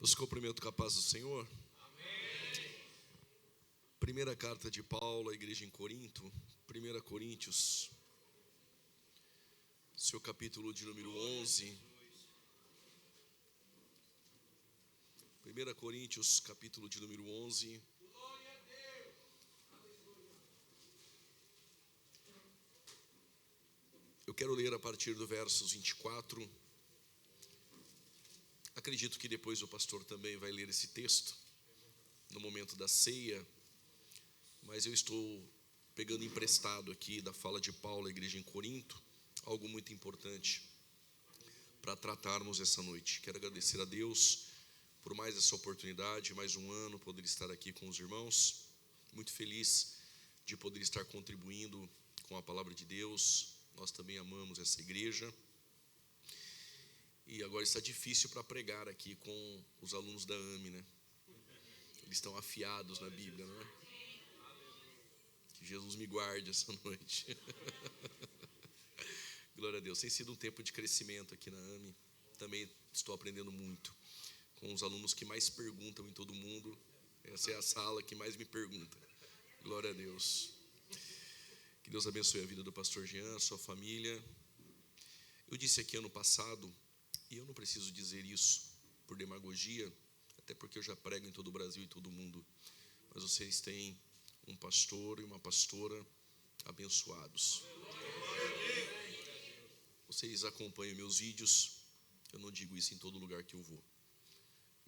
Os cumprimento com a paz do Senhor. Amém. Primeira carta de Paulo à igreja em Corinto, 1 Coríntios, seu capítulo de número 11. 1 Coríntios, capítulo de número 11. Eu quero ler a partir do versos 24. Acredito que depois o pastor também vai ler esse texto no momento da ceia, mas eu estou pegando emprestado aqui da fala de Paulo à igreja em Corinto, algo muito importante para tratarmos essa noite. Quero agradecer a Deus por mais essa oportunidade, mais um ano, poder estar aqui com os irmãos. Muito feliz de poder estar contribuindo com a palavra de Deus. Nós também amamos essa igreja. E agora está difícil para pregar aqui com os alunos da AME, né? Eles estão afiados na Bíblia, não é? Que Jesus me guarde essa noite. Glória a Deus. Tem sido um tempo de crescimento aqui na AME. Também estou aprendendo muito com os alunos que mais perguntam em todo mundo. Essa é a sala que mais me pergunta. Glória a Deus. Que Deus abençoe a vida do pastor Jean, sua família. Eu disse aqui ano passado, e eu não preciso dizer isso por demagogia, até porque eu já prego em todo o Brasil e todo o mundo, mas vocês têm um pastor e uma pastora abençoados. Vocês acompanham meus vídeos, eu não digo isso em todo lugar que eu vou,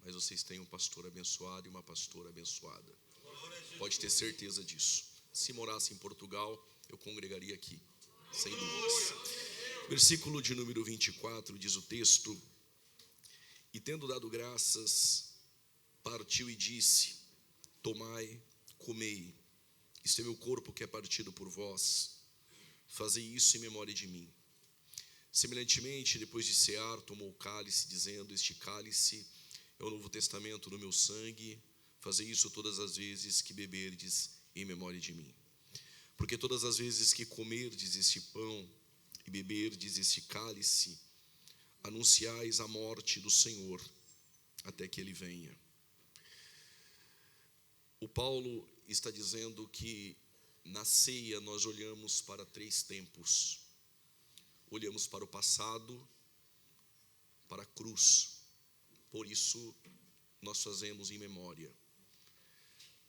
mas vocês têm um pastor abençoado e uma pastora abençoada. Pode ter certeza disso. Se morasse em Portugal, eu congregaria aqui, sem dúvidas. Versículo de número 24 diz o texto: e tendo dado graças, partiu e disse: tomai, comei, isto é meu corpo que é partido por vós, fazei isso em memória de mim. Semelhantemente, depois de cear, tomou o cálice, dizendo: este cálice é o novo testamento no meu sangue, fazei isso todas as vezes que beberdes em memória de mim. Porque todas as vezes que comerdes este pão e beberdes este cálice, anunciais a morte do Senhor, até que Ele venha. O Paulo está dizendo que na ceia nós olhamos para 3 tempos. Olhamos para o passado, para a cruz. Por isso nós fazemos em memória.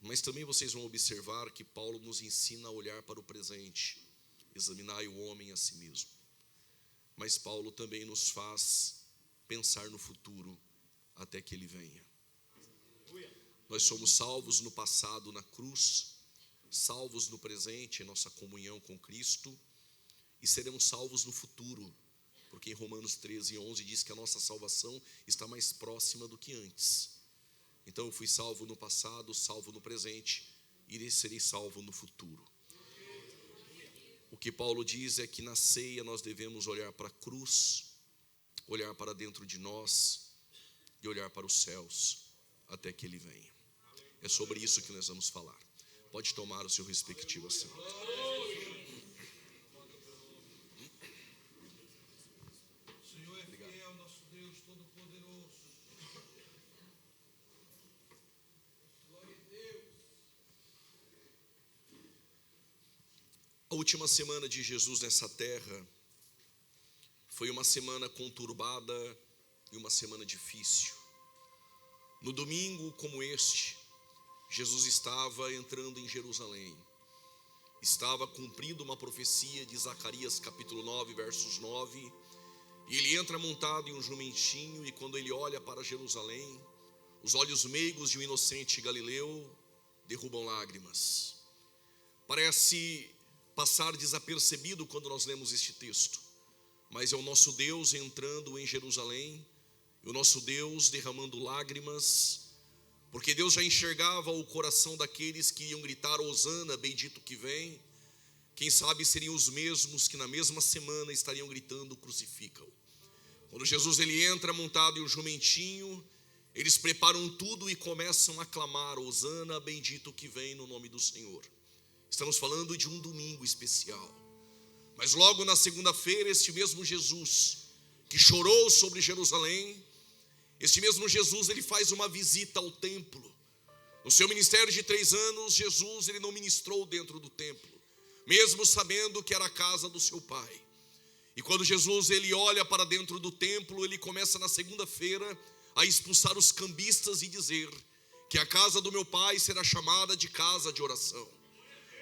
Mas também vocês vão observar que Paulo nos ensina a olhar para o presente. Examinai o homem a si mesmo. Mas Paulo também nos faz pensar no futuro até que ele venha. Nós somos salvos no passado na cruz, salvos no presente em nossa comunhão com Cristo, e seremos salvos no futuro, porque em Romanos 13:11 diz que a nossa salvação está mais próxima do que antes. Então eu fui salvo no passado, salvo no presente, e serei salvo no futuro. O que Paulo diz é que na ceia nós devemos olhar para a cruz, olhar para dentro de nós e olhar para os céus até que Ele venha. É sobre isso que nós vamos falar. Pode tomar o seu respectivo assento. Senhor é fiel, nosso Deus Todo-Poderoso. Glória a Deus. A última semana de Jesus nessa terra foi uma semana conturbada e uma semana difícil. No domingo como este, Jesus estava entrando em Jerusalém. Estava cumprindo uma profecia de Zacarias capítulo 9, versos 9. E ele entra montado em um jumentinho, e quando ele olha para Jerusalém, os olhos meigos de um inocente galileu derrubam lágrimas. Parece passar desapercebido quando nós lemos este texto, mas é o nosso Deus entrando em Jerusalém, e o nosso Deus derramando lágrimas, porque Deus já enxergava o coração daqueles que iam gritar: Hosana, bendito que vem. Quem sabe seriam os mesmos que na mesma semana estariam gritando: crucifica-o. Quando Jesus ele entra montado em um jumentinho, eles preparam tudo e começam a clamar: Hosana, bendito que vem no nome do Senhor. Estamos falando de um domingo especial. Mas logo na segunda-feira, este mesmo Jesus que chorou sobre Jerusalém, Este mesmo Jesus, ele faz uma visita ao templo. No seu ministério de 3 anos, Jesus, ele não ministrou dentro do templo, mesmo sabendo que era a casa do seu pai. E quando Jesus, ele olha para dentro do templo, ele começa na segunda-feira a expulsar os cambistas e dizer que a casa do meu pai será chamada de casa de oração.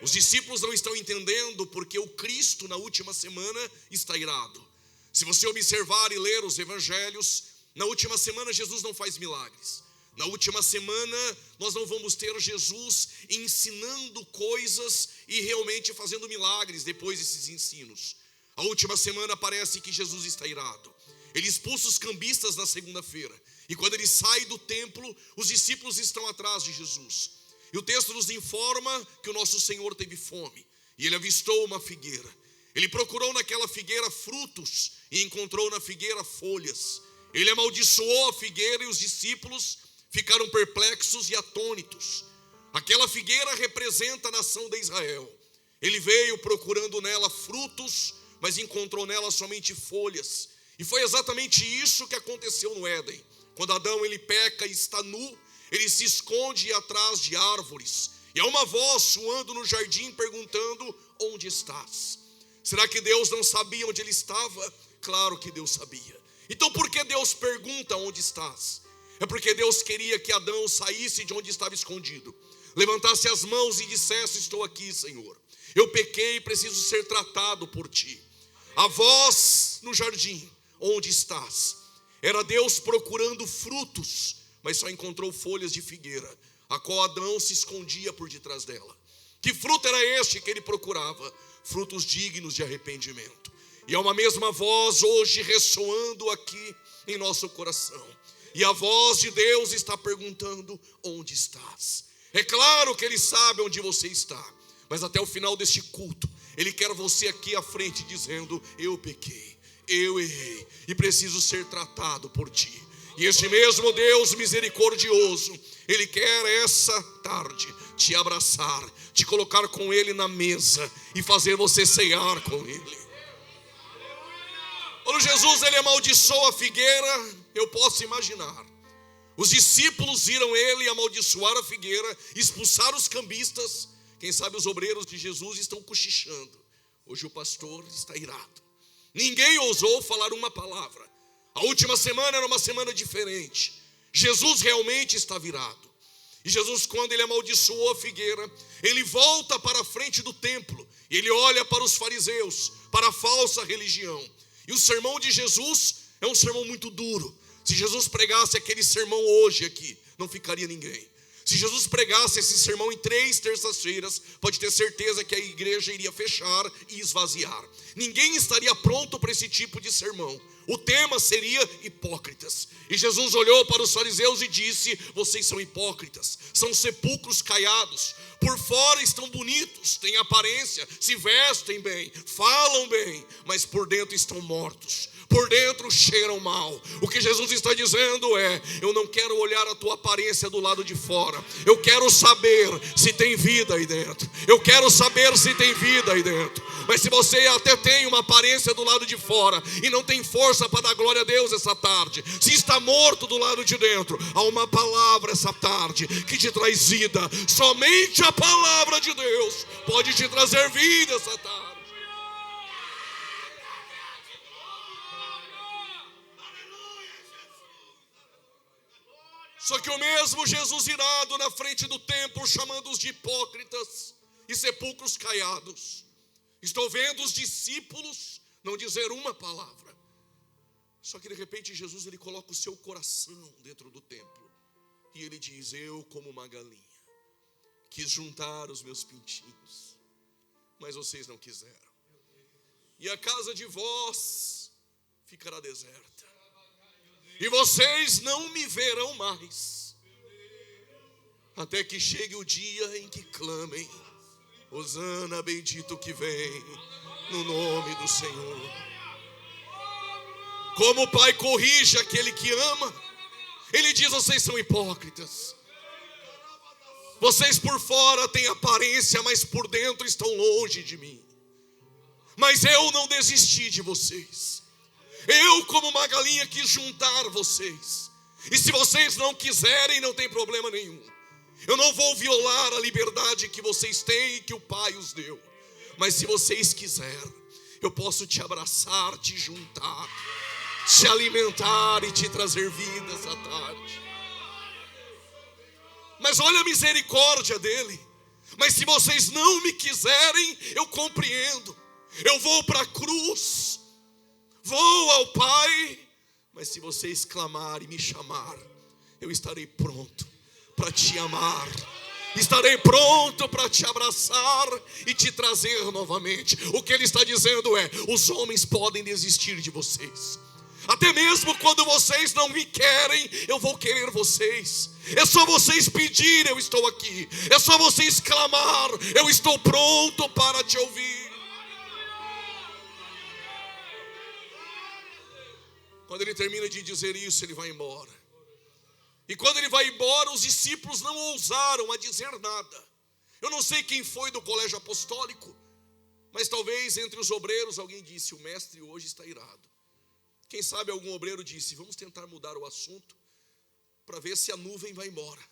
Os discípulos não estão entendendo porque o Cristo na última semana está irado. Se você observar e ler os evangelhos, na última semana Jesus não faz milagres. Na última semana nós não vamos ter Jesus ensinando coisas e realmente fazendo milagres depois desses ensinos. A última semana parece que Jesus está irado. Ele expulsa os cambistas na segunda-feira. E quando ele sai do templo, os discípulos estão atrás de Jesus. E o texto nos informa que o nosso Senhor teve fome. E ele avistou uma figueira. Ele procurou naquela figueira frutos e encontrou na figueira folhas. Ele amaldiçoou a figueira e os discípulos ficaram perplexos e atônitos. Aquela figueira representa a nação de Israel. Ele veio procurando nela frutos, mas encontrou nela somente folhas. E foi exatamente isso que aconteceu no Éden. Quando Adão ele peca e está nu, ele se esconde atrás de árvores. E há uma voz soando no jardim perguntando: onde estás? Será que Deus não sabia onde ele estava? Claro que Deus sabia. Então por que Deus pergunta onde estás? É porque Deus queria que Adão saísse de onde estava escondido, levantasse as mãos e dissesse: estou aqui, Senhor, eu pequei e preciso ser tratado por ti. A voz no jardim: onde estás? Era Deus procurando frutos, mas só encontrou folhas de figueira, a qual Adão se escondia por detrás dela. Que fruto era este que ele procurava? Frutos dignos de arrependimento. E há uma mesma voz hoje ressoando aqui em nosso coração. E a voz de Deus está perguntando: onde estás? É claro que Ele sabe onde você está, mas até o final deste culto Ele quer você aqui à frente dizendo: eu pequei, eu errei e preciso ser tratado por ti. E este mesmo Deus misericordioso, Ele quer essa tarde te abraçar, te colocar com Ele na mesa e fazer você ceiar com Ele. Quando Jesus ele amaldiçoou a figueira, eu posso imaginar, os discípulos viram ele amaldiçoar a figueira, expulsar os cambistas. Quem sabe os obreiros de Jesus estão cochichando: hoje o pastor está irado. Ninguém ousou falar uma palavra. A última semana era uma semana diferente. Jesus realmente está virado. E Jesus, quando ele amaldiçoou a figueira, ele volta para a frente do templo. E ele olha para os fariseus, para a falsa religião. E o sermão de Jesus é um sermão muito duro. Se Jesus pregasse aquele sermão hoje aqui, não ficaria ninguém. Se Jesus pregasse esse sermão em 3 terças-feiras, pode ter certeza que a igreja iria fechar e esvaziar. Ninguém estaria pronto para esse tipo de sermão. O tema seria hipócritas. E Jesus olhou para os fariseus e disse: vocês são hipócritas, são sepulcros caiados. Por fora estão bonitos, têm aparência, se vestem bem, falam bem, mas por dentro estão mortos. Por dentro cheiram mal. O que Jesus está dizendo é: eu não quero olhar a tua aparência do lado de fora. Eu quero saber se tem vida aí dentro. Eu quero saber se tem vida aí dentro. Mas se você até tem uma aparência do lado de fora e não tem força para dar glória a Deus essa tarde, se está morto do lado de dentro, há uma palavra essa tarde que te traz vida. Somente a palavra de Deus pode te trazer vida essa tarde. Só que o mesmo Jesus irado na frente do templo, chamando-os de hipócritas e sepulcros caiados. Estou vendo os discípulos não dizer uma palavra. Só que de repente Jesus ele coloca o seu coração dentro do templo. E ele diz: eu como uma galinha quis juntar os meus pintinhos, mas vocês não quiseram. E a casa de vós ficará deserta. E vocês não me verão mais, até que chegue o dia em que clamem: Hosana, bendito que vem no nome do Senhor. Como o Pai corrige aquele que ama, Ele diz: vocês são hipócritas. Vocês por fora têm aparência, mas por dentro estão longe de mim. Mas eu não desisti de vocês. Eu como uma galinha quis juntar vocês. E se vocês não quiserem, não tem problema nenhum. Eu não vou violar a liberdade que vocês têm e que o Pai os deu. Mas se vocês quiserem, eu posso te abraçar, te juntar, te alimentar e te trazer vida essa tarde. Mas olha a misericórdia dele. Mas se vocês não me quiserem, eu compreendo. Eu vou para a cruz, vou ao Pai. Mas se vocês clamarem e me chamar, eu estarei pronto para te amar. Estarei pronto para te abraçar e te trazer novamente. O que ele está dizendo é: os homens podem desistir de vocês. Até mesmo quando vocês não me querem, eu vou querer vocês. É só vocês pedirem, eu estou aqui. É só vocês clamar, eu estou pronto para te ouvir. Quando ele termina de dizer isso, ele vai embora. E quando ele vai embora, os discípulos não ousaram a dizer nada. Eu não sei quem foi do colégio apostólico, mas talvez entre os obreiros alguém disse: o mestre hoje está irado. Quem sabe algum obreiro disse: vamos tentar mudar o assunto para ver se a nuvem vai embora.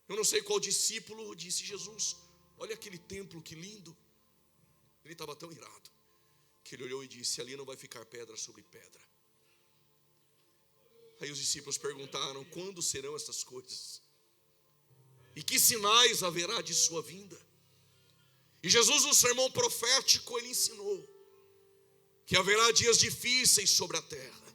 Eu não sei qual discípulo disse: Jesus, olha aquele templo, que lindo. Ele estava tão irado que ele olhou e disse: ali não vai ficar pedra sobre pedra. Aí os discípulos perguntaram: quando serão essas coisas? E que sinais haverá de sua vinda? E Jesus, no sermão profético, ele ensinou que haverá dias difíceis sobre a terra,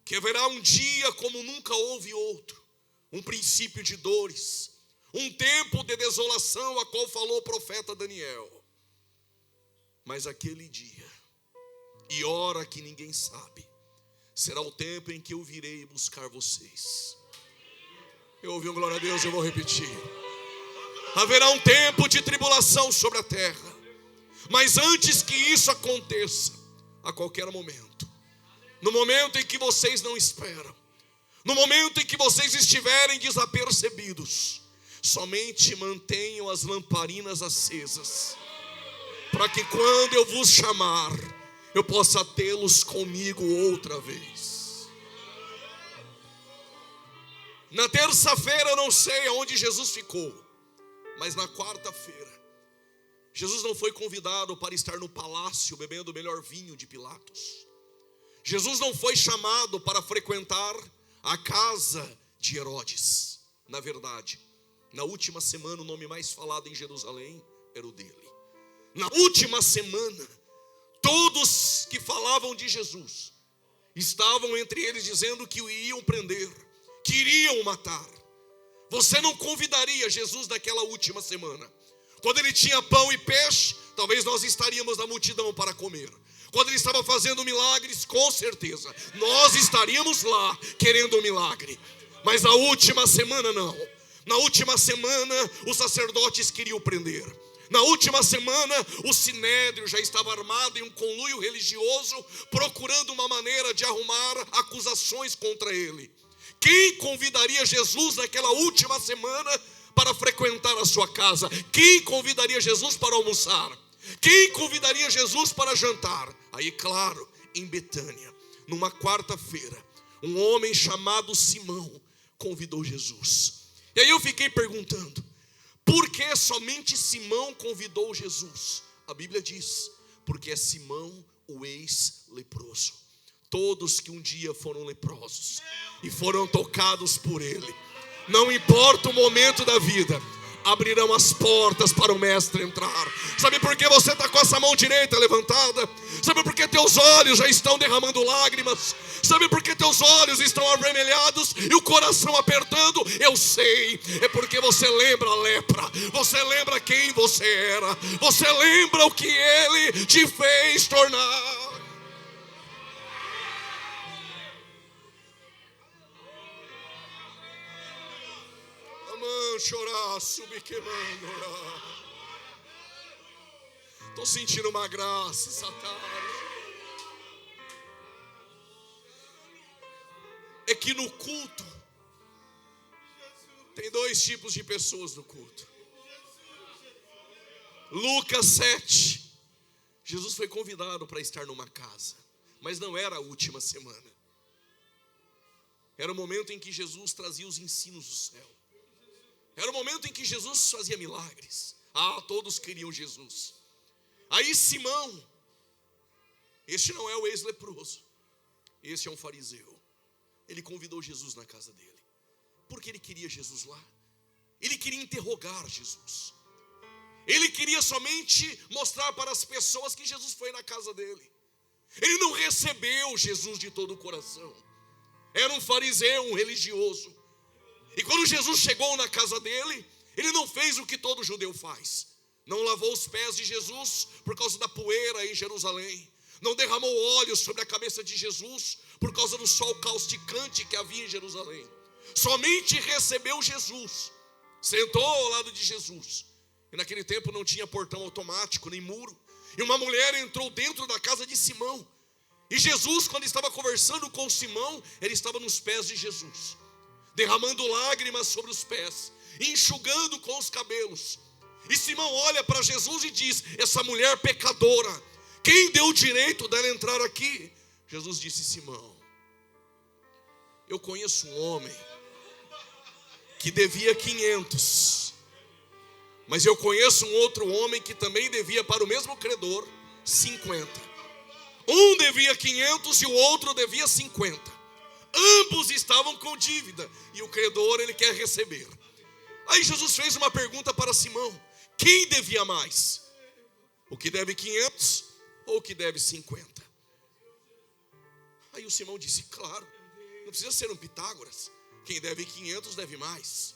que haverá um dia como nunca houve outro, um princípio de dores, um tempo de desolação, a qual falou o profeta Daniel. Mas aquele dia e hora que ninguém sabe, será o tempo em que eu virei buscar vocês. Eu ouvi um glória a Deus, eu vou repetir. Haverá um tempo de tribulação sobre a terra, mas antes que isso aconteça, a qualquer momento, no momento em que vocês não esperam, no momento em que vocês estiverem desapercebidos, somente mantenham as lamparinas acesas, para que quando eu vos chamar, eu possa tê-los comigo outra vez. Na terça-feira eu não sei aonde Jesus ficou, mas na quarta-feira Jesus não foi convidado para estar no palácio bebendo o melhor vinho de Pilatos. Jesus não foi chamado para frequentar a casa de Herodes. Na verdade, na última semana o nome mais falado em Jerusalém era o dele. Na última semana, todos que falavam de Jesus estavam entre eles dizendo que o iam prender, que iriam matar. Você não convidaria Jesus naquela última semana. Quando ele tinha pão e peixe, talvez nós estaríamos na multidão para comer. Quando ele estava fazendo milagres, com certeza nós estaríamos lá querendo um milagre. Mas na última semana não. Na última semana os sacerdotes queriam prender. Na última semana o sinédrio já estava armado em um conluio religioso, procurando uma maneira de arrumar acusações contra ele. Quem convidaria Jesus naquela última semana para frequentar a sua casa? Quem convidaria Jesus para almoçar? Quem convidaria Jesus para jantar? Aí, claro, em Betânia, numa quarta-feira, um homem chamado Simão convidou Jesus. E aí eu fiquei perguntando: por que somente Simão convidou Jesus? A Bíblia diz: porque é Simão o ex-leproso. Todos que um dia foram leprosos e foram tocados por ele, não importa o momento da vida, abrirão as portas para o mestre entrar. Sabe por que você está com essa mão direita levantada? Sabe por que teus olhos já estão derramando lágrimas? Sabe por que teus olhos estão avermelhados e o coração apertando? Eu sei, é porque você lembra a lepra, você lembra quem você era, você lembra o que ele te fez tornar. Chorar, subir queimando. Estou sentindo uma graça essa tarde. É que no culto tem dois tipos de pessoas no culto. Lucas 7. Jesus foi convidado para estar numa casa, mas não era a última semana. Era o momento em que Jesus trazia os ensinos do céu. Era o momento em que Jesus fazia milagres. Todos queriam Jesus. Aí Simão, este não é o ex-leproso, este é um fariseu. Ele convidou Jesus na casa dele, porque ele queria Jesus lá. Ele queria interrogar Jesus. Ele queria somente mostrar para as pessoas que Jesus foi na casa dele. Ele não recebeu Jesus de todo o coração. Era um fariseu, um religioso. E quando Jesus chegou na casa dele, ele não fez o que todo judeu faz. Não lavou os pés de Jesus por causa da poeira em Jerusalém. Não derramou óleo sobre a cabeça de Jesus por causa do sol causticante que havia em Jerusalém. Somente recebeu Jesus. Sentou ao lado de Jesus. E naquele tempo não tinha portão automático, nem muro. E uma mulher entrou dentro da casa de Simão. E Jesus, quando estava conversando com Simão, ele estava nos pés de Jesus, derramando lágrimas sobre os pés, enxugando com os cabelos. E Simão olha para Jesus e diz: essa mulher pecadora, quem deu o direito dela entrar aqui? Jesus disse: Simão, eu conheço um homem que devia 500, mas eu conheço um outro homem que também devia para o mesmo credor 50. Um devia 500 e o outro devia 50. Ambos estavam com dívida e o credor ele quer receber. Aí Jesus fez uma pergunta para Simão: quem devia mais? O que deve 500 ou o que deve 50? Aí o Simão disse: claro, não precisa ser um Pitágoras. Quem deve 500 deve mais.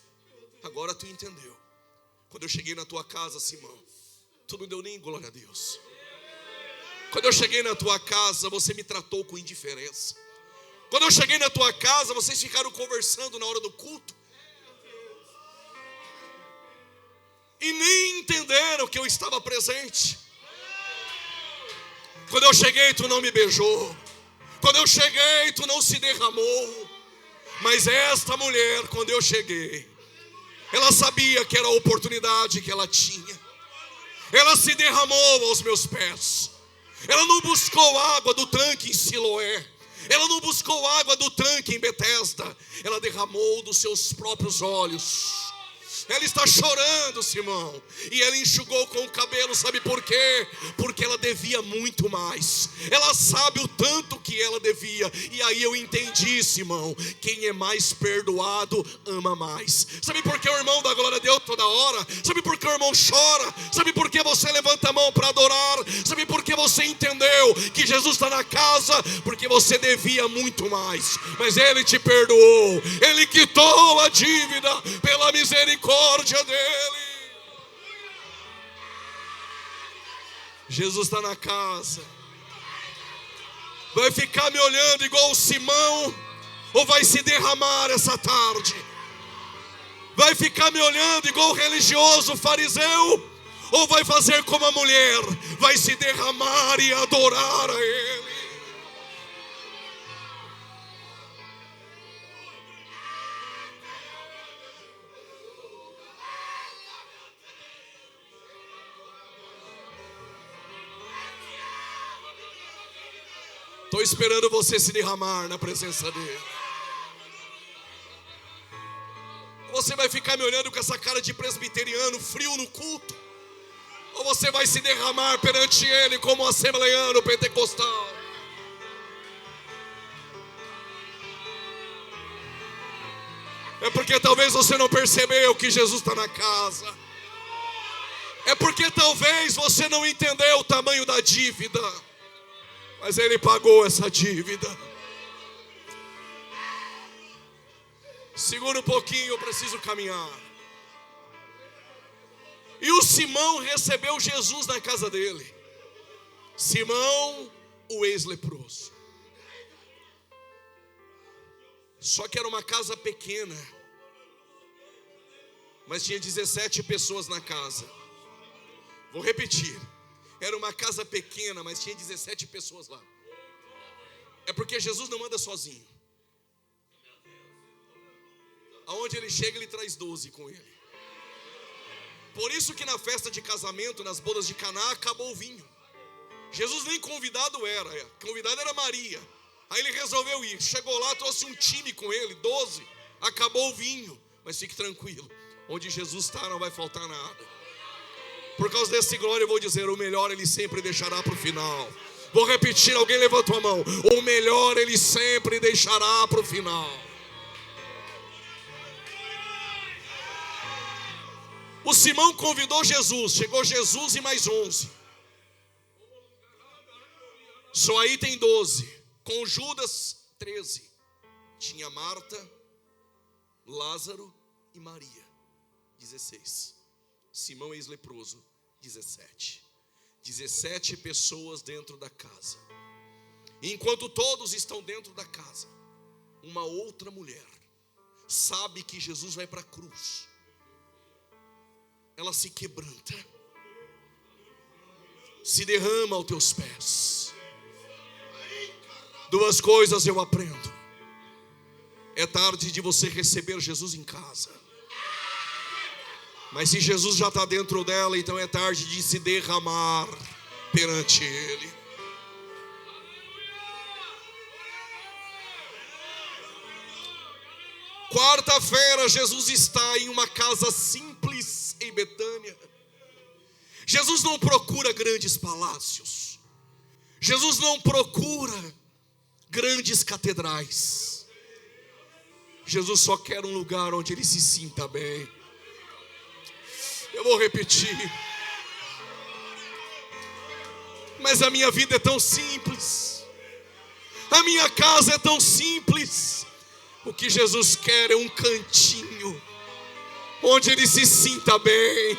Agora tu entendeu. Quando eu cheguei na tua casa, Simão, tu não deu nem glória a Deus. Quando eu cheguei na tua casa, você me tratou com indiferença. Quando eu cheguei na tua casa, vocês ficaram conversando na hora do culto e nem entenderam que eu estava presente. Quando eu cheguei, tu não me beijou. Quando eu cheguei, tu não se derramou. Mas esta mulher, quando eu cheguei, ela sabia que era a oportunidade que ela tinha. Ela se derramou aos meus pés. Ela não buscou água do tanque em Siloé. Ela não buscou água do tanque em Betesda. Ela derramou dos seus próprios olhos. Ela está chorando, Simão, e ela enxugou com o cabelo, sabe por quê? Porque ela devia muito mais. Ela sabe o tanto que ela devia. E aí eu entendi, Simão, quem é mais perdoado ama mais. Sabe por que o irmão dá glória a Deus toda hora? Sabe por que o irmão chora? Sabe por que você levanta a mão para adorar? Sabe por que você entendeu que Jesus está na casa? Porque você devia muito mais, mas Ele te perdoou. Ele quitou a dívida pela misericórdia dele. Jesus está na casa. Vai ficar me olhando igual o Simão, ou vai se derramar essa tarde? Vai ficar me olhando igual o religioso fariseu, ou vai fazer como a mulher, vai se derramar e adorar a Ele? Estou esperando você se derramar na presença dele. Você vai ficar me olhando com essa cara de presbiteriano frio no culto? Ou você vai se derramar perante ele como um assembleiano pentecostal? É porque talvez você não percebeu que Jesus está na casa. É porque talvez você não entendeu o tamanho da dívida. Mas Ele pagou essa dívida. Segura um pouquinho, eu preciso caminhar. E o Simão recebeu Jesus na casa dele. Simão, o ex-leproso. Só que era uma casa pequena, mas tinha 17 pessoas na casa. Vou repetir. Era uma casa pequena, mas tinha 17 pessoas lá. É porque Jesus não anda sozinho. Aonde ele chega, ele traz 12 com ele. Por isso que na festa de casamento, nas bodas de Caná, acabou o vinho. Jesus nem convidado era. Convidado era Maria. Aí ele resolveu ir, chegou lá, trouxe um time com ele, 12, acabou o vinho. Mas fique tranquilo, onde Jesus está não vai faltar nada. Por causa desse glória eu vou dizer, o melhor Ele sempre deixará para o final. Vou repetir, alguém levantou a mão. O melhor Ele sempre deixará para o final. O Simão convidou Jesus, chegou Jesus e mais 11. Só aí tem 12. Com Judas, 13. Tinha Marta, Lázaro e Maria, 16. Simão ex-leproso, 17. 17 pessoas dentro da casa. E enquanto todos estão dentro da casa, uma outra mulher sabe que Jesus vai para a cruz. Ela se quebranta, se derrama aos teus pés. Duas coisas eu aprendo. É tarde de você receber Jesus em casa. Mas se Jesus já está dentro dela, então é tarde de se derramar perante Ele. Quarta-feira, Jesus está em uma casa simples em Betânia. Jesus não procura grandes palácios. Jesus não procura grandes catedrais. Jesus só quer um lugar onde Ele se sinta bem. Eu vou repetir. Mas a minha vida é tão simples. A minha casa é tão simples. O que Jesus quer é um cantinho onde Ele se sinta bem,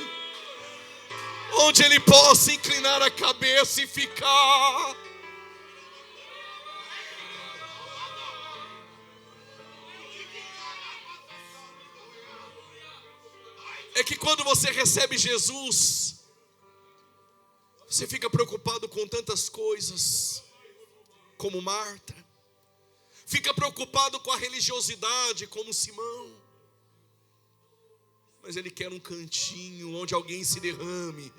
onde Ele possa inclinar a cabeça e ficar. É que quando você recebe Jesus, você fica preocupado com tantas coisas, como Marta. Fica preocupado com a religiosidade, como Simão. Mas Ele quer um cantinho onde alguém se derrame.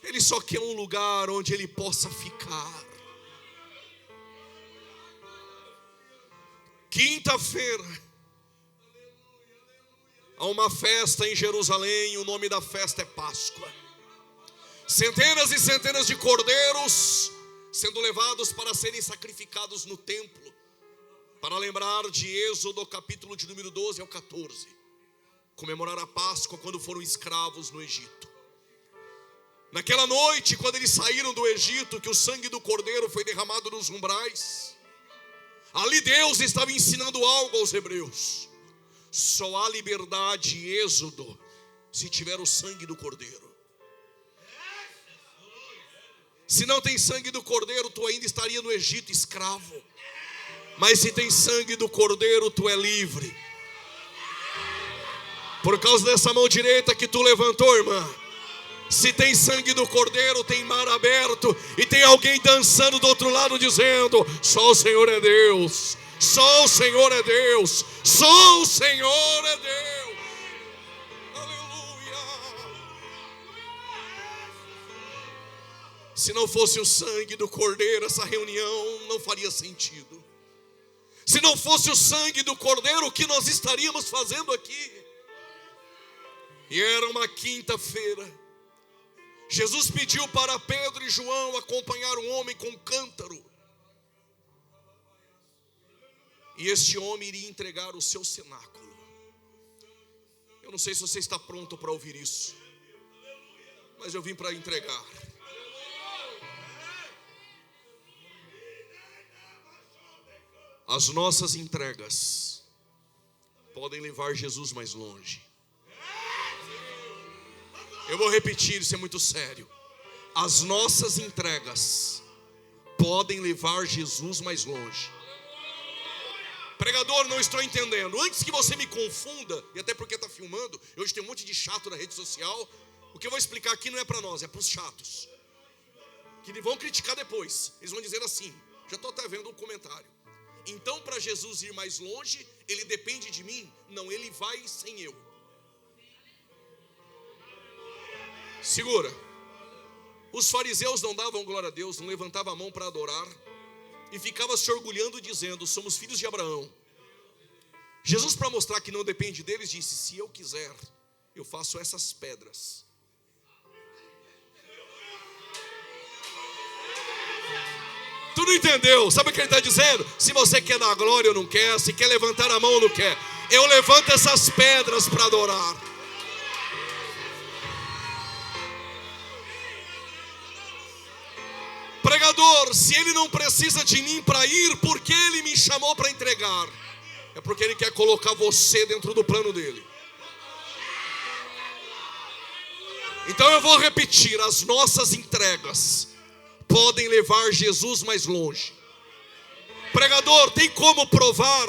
Ele só quer um lugar onde Ele possa ficar. Quinta-feira, há uma festa em Jerusalém, o nome da festa é Páscoa. Centenas e centenas de cordeiros sendo levados para serem sacrificados no templo, para lembrar de Êxodo, capítulo de número 12 ao 14, comemorar a Páscoa quando foram escravos no Egito. Naquela noite, quando eles saíram do Egito, que o sangue do cordeiro foi derramado nos umbrais, ali Deus estava ensinando algo aos hebreus. Só há liberdade e êxodo se tiver o sangue do cordeiro. Se não tem sangue do cordeiro, tu ainda estaria no Egito escravo. Mas se tem sangue do cordeiro, tu é livre. Por causa dessa mão direita que tu levantou, irmã, se tem sangue do cordeiro, tem mar aberto, e tem alguém dançando do outro lado dizendo: só o Senhor é Deus, só o Senhor é Deus, só o Senhor é Deus. Aleluia. Se não fosse o sangue do cordeiro, essa reunião não faria sentido. Se não fosse o sangue do cordeiro, o que nós estaríamos fazendo aqui? E era uma quinta-feira. Jesus pediu para Pedro e João acompanhar um homem com um cântaro. E este homem iria entregar o seu cenáculo. Eu não sei se você está pronto para ouvir isso, mas eu vim para entregar. As nossas entregas podem levar Jesus mais longe. Eu vou repetir, isso é muito sério. As nossas entregas podem levar Jesus mais longe. Pregador, não estou entendendo. Antes que você me confunda, e até porque está filmando, hoje tem um monte de chato na rede social. O que eu vou explicar aqui não é para nós, é para os chatos, que vão criticar depois. Eles vão dizer assim, já estou até vendo um comentário: então para Jesus ir mais longe, Ele depende de mim? Não, Ele vai sem eu. Segura. Os fariseus não davam glória a Deus, não levantavam a mão para adorar. e ficava se orgulhando, dizendo: somos filhos de Abraão. Jesus, para mostrar que não depende deles, disse: se eu quiser, eu faço essas pedras. Tu não entendeu? Sabe o que ele está dizendo? Se você quer dar glória ou não quer, se quer levantar a mão ou não quer, eu levanto essas pedras para adorar. Pregador, se ele não precisa de mim para ir, por que ele me chamou para entregar? É porque ele quer colocar você dentro do plano dele. Então eu vou repetir: as nossas entregas podem levar Jesus mais longe. Pregador, tem como provar?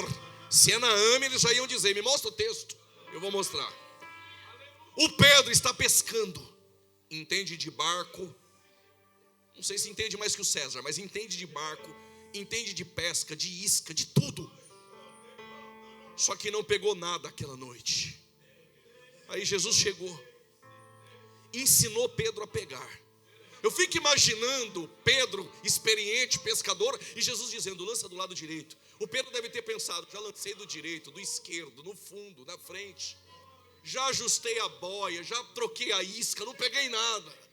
Se é Naame, eles já iam dizer: me mostra o texto. Eu vou mostrar. O Pedro está pescando, entende de barco. Não sei se entende mais que o César, mas entende de barco, entende de pesca, de isca, de tudo. Só que não pegou nada aquela noite. Aí Jesus chegou, ensinou Pedro a pegar. Eu fico imaginando Pedro, experiente pescador, e Jesus dizendo: lança do lado direito. O Pedro deve ter pensado: já lancei do direito, do esquerdo, no fundo, na frente. Já ajustei a boia, já troquei a isca, não peguei nada.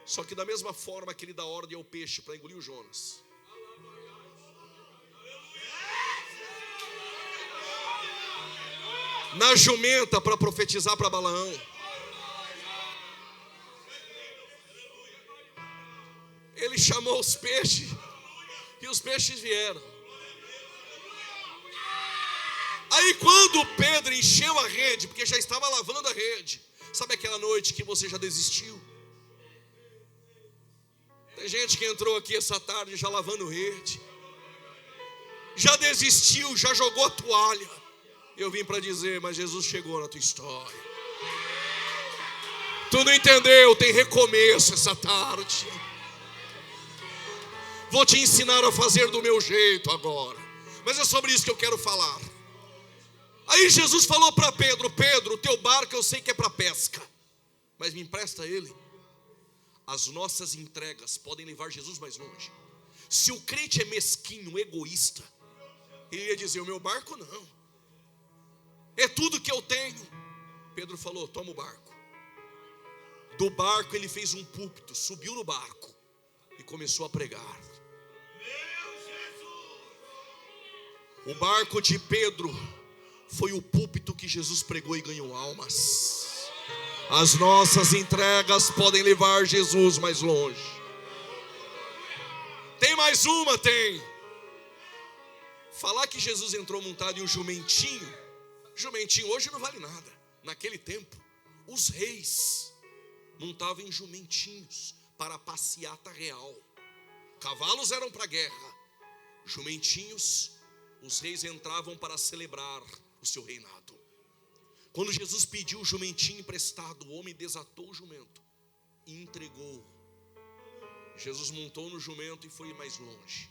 Só que da mesma forma que ele dá ordem ao peixe para engolir o Jonas, na jumenta para profetizar para Balaão, ele chamou os peixes e os peixes vieram. Aí quando Pedro encheu a rede, porque já estava lavando a rede, sabe aquela noite que você já desistiu? Tem gente que entrou aqui essa tarde já lavando rede, já desistiu, já jogou a toalha. Eu vim para dizer: mas Jesus chegou na tua história. Tu não entendeu, tem recomeço essa tarde. Vou te ensinar a fazer do meu jeito agora. Mas é sobre isso que eu quero falar. Aí Jesus falou para Pedro: Pedro, o teu barco eu sei que é para pesca, mas me empresta ele. As nossas entregas podem levar Jesus mais longe. Se o crente é mesquinho, egoísta, ele ia dizer: o meu barco não, é tudo que eu tenho. Pedro falou: toma o barco. Do barco ele fez um púlpito, subiu no barco e começou a pregar. O barco de Pedro foi o púlpito que Jesus pregou e ganhou almas. As nossas entregas podem levar Jesus mais longe. Tem mais uma? Tem. Falar que Jesus entrou montado em um jumentinho. Jumentinho hoje não vale nada. Naquele tempo, os reis montavam em jumentinhos para a passeata real. Cavalos eram para guerra. Jumentinhos, os reis entravam para celebrar o seu reinado. Quando Jesus pediu o jumentinho emprestado, o homem desatou o jumento e entregou. Jesus montou no jumento e foi mais longe.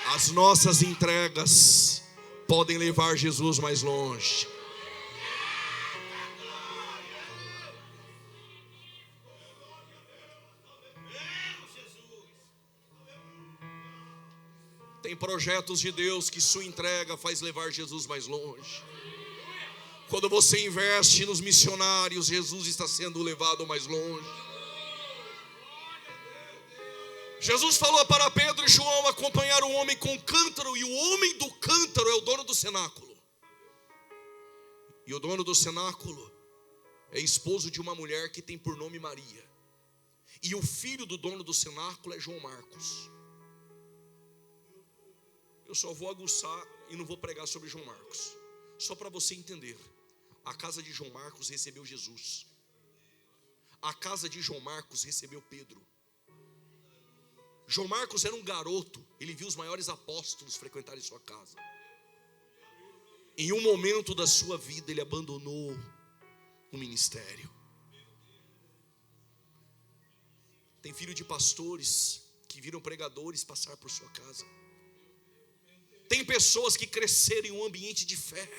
As nossas entregas podem levar Jesus mais longe. Tem projetos de Deus que sua entrega faz levar Jesus mais longe. Quando você investe nos missionários, Jesus está sendo levado mais longe. Jesus falou para Pedro e João acompanhar um homem com cântaro, e o homem do cântaro é o dono do cenáculo. E o dono do cenáculo é esposo de uma mulher que tem por nome Maria. E o filho do dono do cenáculo é João Marcos. Eu só vou aguçar e não vou pregar sobre João Marcos. Só para você entender. A casa de João Marcos recebeu Jesus. A casa de João Marcos recebeu Pedro. João Marcos era um garoto. Ele viu os maiores apóstolos frequentarem sua casa. Em um momento da sua vida ele abandonou o ministério. Tem filho de pastores que viram pregadores passar por sua casa. Tem pessoas que cresceram em um ambiente de fé.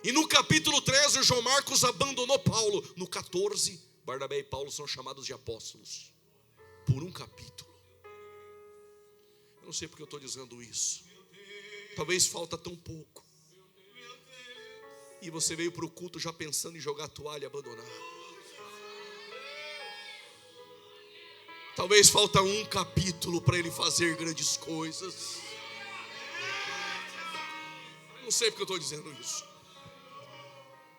E no capítulo 13, o João Marcos abandonou Paulo. No 14, Barnabé e Paulo são chamados de apóstolos. Por um capítulo. Eu não sei porque eu estou dizendo isso. Talvez falta tão pouco. E você veio para o culto já pensando em jogar a toalha e abandonar. Talvez falta um capítulo para ele fazer grandes coisas. Não sei porque eu estou dizendo isso.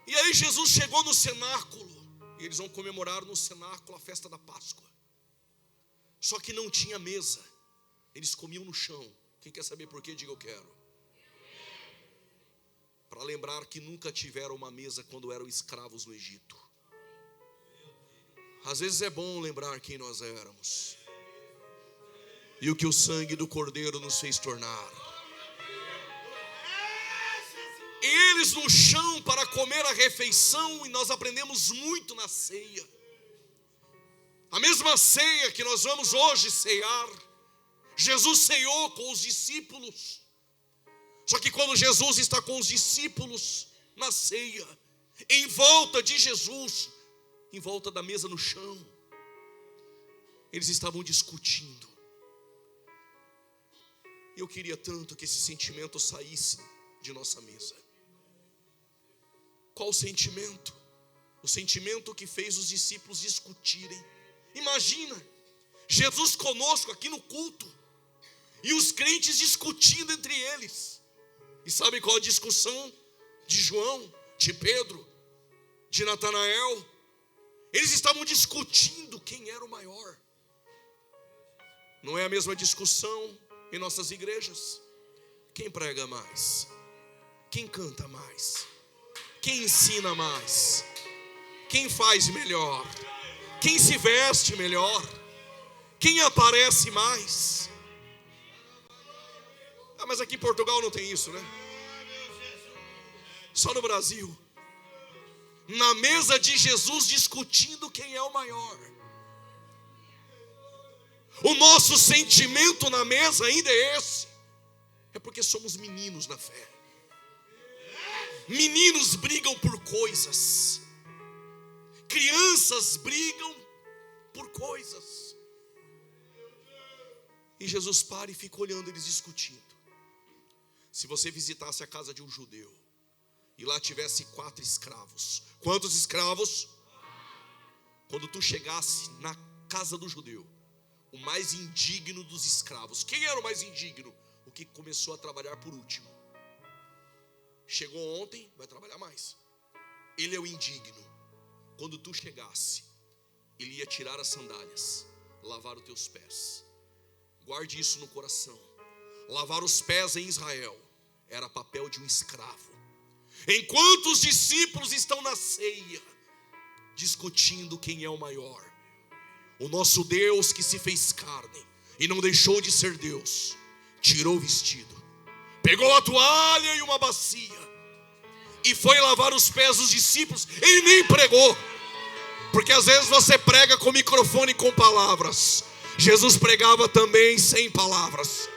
E aí Jesus chegou no cenáculo. E eles vão comemorar no cenáculo a festa da Páscoa. Só que não tinha mesa. Eles comiam no chão. Quem quer saber por quê? Diga eu quero. Para lembrar que nunca tiveram uma mesa quando eram escravos no Egito. Às vezes é bom lembrar quem nós éramos e o que o sangue do Cordeiro nos fez tornar. Eles no chão para comer a refeição, e nós aprendemos muito na ceia. A mesma ceia que nós vamos hoje ceiar, Jesus ceiou com os discípulos. Só que quando Jesus está com os discípulos na ceia, em volta de Jesus, em volta da mesa no chão, eles estavam discutindo. Eu queria tanto que esse sentimento saísse de nossa mesa. Qual o sentimento? O sentimento que fez os discípulos discutirem. Imagina, Jesus conosco aqui no culto, e os crentes discutindo entre eles. E sabe qual a discussão? De João, de Pedro, de Natanael. Eles estavam discutindo quem era o maior. Não é a mesma discussão em nossas igrejas? Quem prega mais? Quem canta mais? Quem ensina mais? Quem faz melhor? Quem se veste melhor? Quem aparece mais? Ah, mas aqui em Portugal não tem isso, né? Só no Brasil. Na mesa de Jesus discutindo quem é o maior. O nosso sentimento na mesa ainda é esse. É porque somos meninos na fé. Meninos brigam por coisas. Crianças brigam por coisas. E Jesus para e fica olhando eles discutindo. Se você visitasse a casa de um judeu e lá tivesse 4 escravos. Quantos escravos? Quando tu chegasse na casa do judeu, o mais indigno dos escravos. Quem era o mais indigno? O que começou a trabalhar por último. Chegou ontem, vai trabalhar mais. Ele é o indigno. Quando tu chegasse, ele ia tirar as sandálias, lavar os teus pés. Guarde isso no coração. Lavar os pés em Israel era papel de um escravo. Enquanto os discípulos estão na ceia, discutindo quem é o maior, o nosso Deus que se fez carne e não deixou de ser Deus, tirou o vestido, pegou a toalha e uma bacia e foi lavar os pés dos discípulos. Ele nem pregou, porque às vezes você prega com microfone e com palavras. Jesus pregava também sem palavras.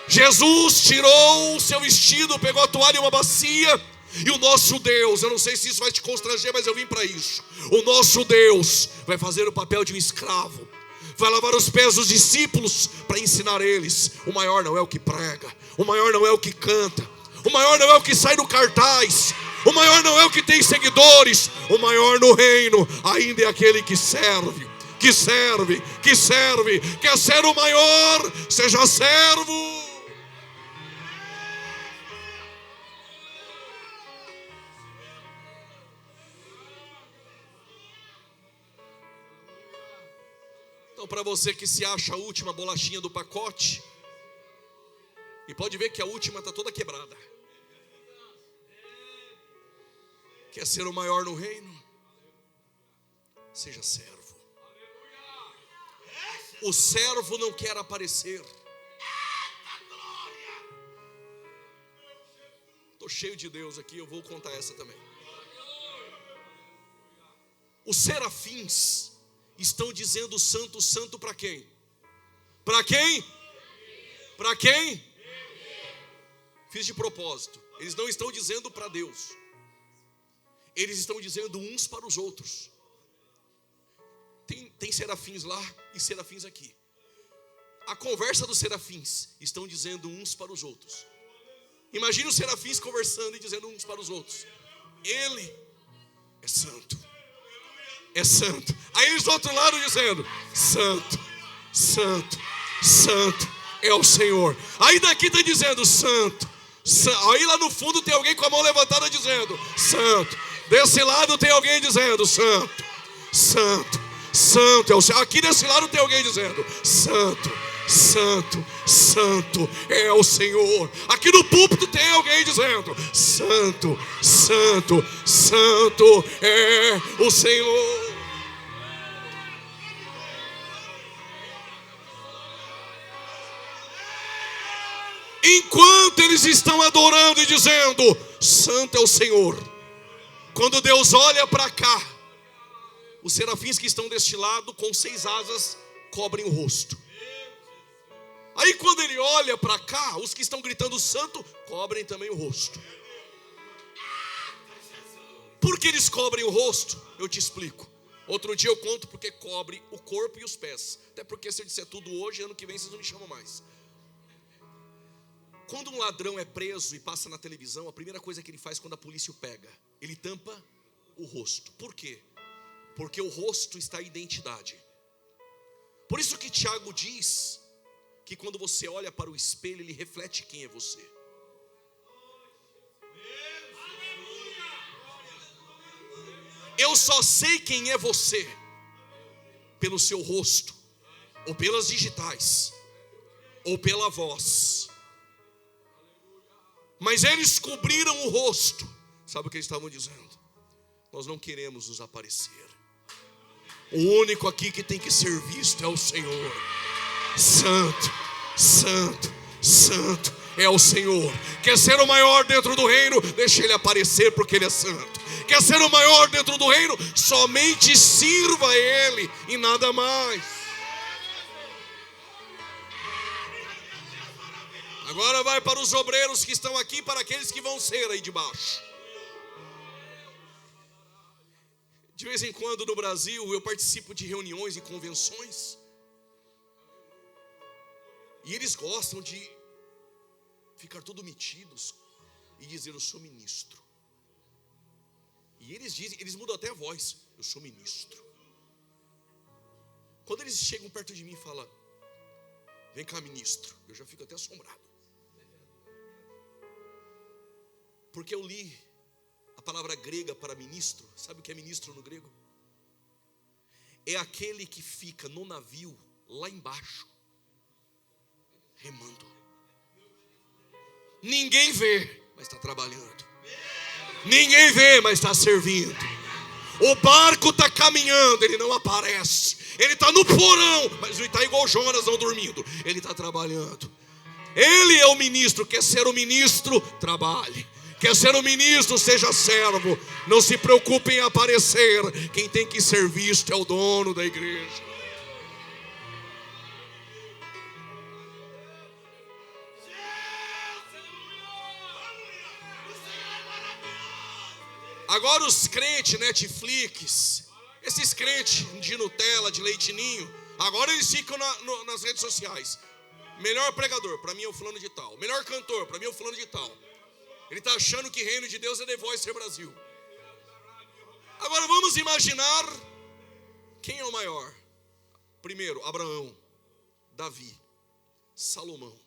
Jesus tirou o seu vestido, pegou a toalha e uma bacia, e o nosso Deus, eu não sei se isso vai te constranger, mas eu vim para isso. O nosso Deus vai fazer o papel de um escravo, vai lavar os pés dos discípulos para ensinar eles. O maior não é o que prega, o maior não é o que canta, o maior não é o que sai no cartaz, o maior não é o que tem seguidores. O maior no reino ainda é aquele que serve. Quer ser o maior, seja servo. Então, para você que se acha a última bolachinha do pacote, e pode ver que a última está toda quebrada, quer ser o maior no reino? Seja servo. O servo não quer aparecer. Estou cheio de Deus aqui, eu vou contar essa também. Os serafins estão dizendo santo, santo para quem? Para quem? Para quem? Fiz de propósito. Eles não estão dizendo para Deus. Eles estão dizendo uns para os outros. Tem serafins lá e serafins aqui. a conversa dos serafins estão dizendo uns para os outros. Imagine os serafins conversando e dizendo uns para os outros: Ele é santo, é santo. Aí eles do outro lado dizendo: Santo, santo, santo é o Senhor. Aí daqui está dizendo: Santo. Aí lá no fundo tem alguém com a mão levantada dizendo: Santo. Desse lado tem alguém dizendo: Santo, santo, santo é o Senhor. Aqui desse lado tem alguém dizendo: Santo, santo, santo é o Senhor. Aqui no púlpito tem alguém dizendo: Santo, santo, santo é o Senhor. Enquanto eles estão adorando e dizendo: Santo é o Senhor, quando Deus olha para cá, os serafins que estão deste lado com 6 asas cobrem o rosto. Aí quando ele olha para cá, os que estão gritando santo cobrem também o rosto. Por que eles cobrem o rosto? Eu te explico. Outro dia eu conto porque cobre o corpo e os pés. Até porque se eu disser tudo hoje, ano que vem vocês não me chamam mais. Quando um ladrão é preso e passa na televisão, a primeira coisa que ele faz quando a polícia o pega, ele tampa o rosto. Por quê? Porque o rosto está a identidade. Por isso que Tiago diz que quando você olha para o espelho, ele reflete quem é você. Eu só sei quem é você pelo seu rosto, ou pelas digitais, ou pela voz. Mas eles cobriram o rosto. Sabe o que eles estavam dizendo? Nós não queremos nos aparecer. O único aqui que tem que ser visto é o Senhor. Santo, santo, santo é o Senhor. Quer ser o maior dentro do reino? Deixa ele aparecer porque ele é santo. Quer ser o maior dentro do reino? Somente sirva a ele e nada mais. Agora vai para os obreiros que estão aqui, para aqueles que vão ser aí de baixo. De vez em quando no Brasil eu participo de reuniões e convenções. E eles gostam de ficar tudo metidos e dizer: eu sou ministro. E eles dizem, eles mudam até a voz: eu sou ministro. Quando eles chegam perto de mim e falam: vem cá, ministro, eu já fico até assombrado. Porque eu li a palavra grega para ministro. Sabe o que é ministro no grego? É aquele que fica no navio lá embaixo, remando. Ninguém vê, mas está trabalhando. Ninguém vê, mas está servindo. O barco está caminhando, ele não aparece. Ele está no porão, mas não está igual Jonas, não dormindo. Ele está trabalhando. Ele é o ministro. Quer ser o ministro? Trabalhe. Quer ser o ministro? Seja servo. Não se preocupe em aparecer. Quem tem que ser visto é o dono da igreja. Agora os crentes Netflix, esses crentes de Nutella, de leitinho, agora eles ficam nas redes sociais. Melhor pregador, para mim é o fulano de tal. Melhor cantor, para mim é o fulano de tal. Ele está achando que reino de Deus é The Voice Brasil. Agora vamos imaginar quem é o maior. Primeiro, Abraão, Davi, Salomão,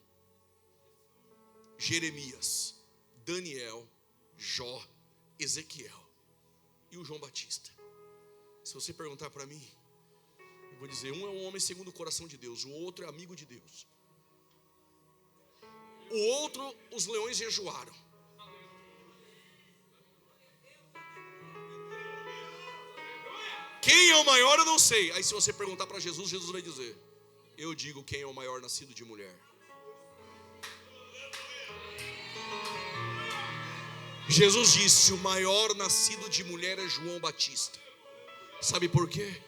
Jeremias, Daniel, Jó, Ezequiel e o João Batista. Se você perguntar para mim, eu vou dizer: um é um homem segundo o coração de Deus, o outro é amigo de Deus. O outro, os leões jejuaram. Quem é o maior eu não sei. Aí se você perguntar para Jesus, Jesus vai dizer: eu digo quem é o maior nascido de mulher. Jesus disse: o maior nascido de mulher é João Batista. Sabe por quê?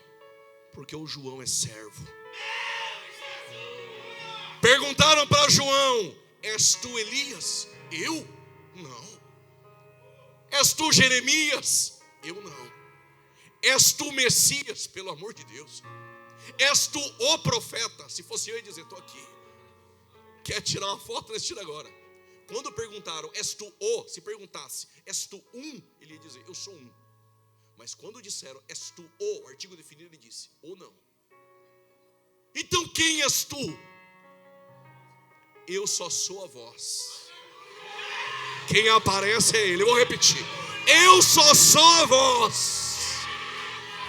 Porque o João é servo. Perguntaram para João: és tu Elias? Eu? Não. És tu Jeremias? Eu não. És tu Messias? Pelo amor de Deus. És tu o profeta? Se fosse eu ia dizer, estou aqui. Quer tirar uma foto? Nós tira agora. Quando perguntaram, és tu o? Se perguntasse, és tu um? Ele ia dizer, eu sou um. Mas quando disseram, és tu o artigo definido, ele disse, ou não. Então quem és tu? Eu só sou a voz. Quem aparece é ele. Eu vou repetir. Eu só sou a voz.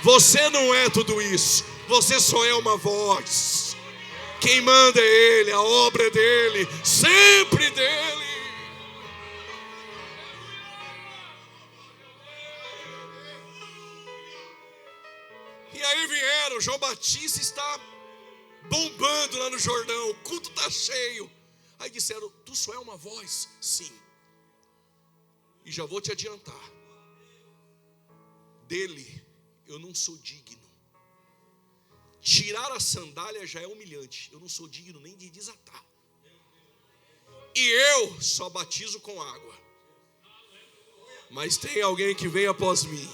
Você não é tudo isso. Você só é uma voz. Quem manda é ele, a obra é dele, sempre dele. E aí vieram, João Batista está bombando lá no Jordão, o culto está cheio. Aí disseram, tu só é uma voz? Sim. E já vou te adiantar, dele eu não sou digno. Tirar a sandália já é humilhante. Eu não sou digno nem de desatar. E eu só batizo com água. Mas tem alguém que vem após mim.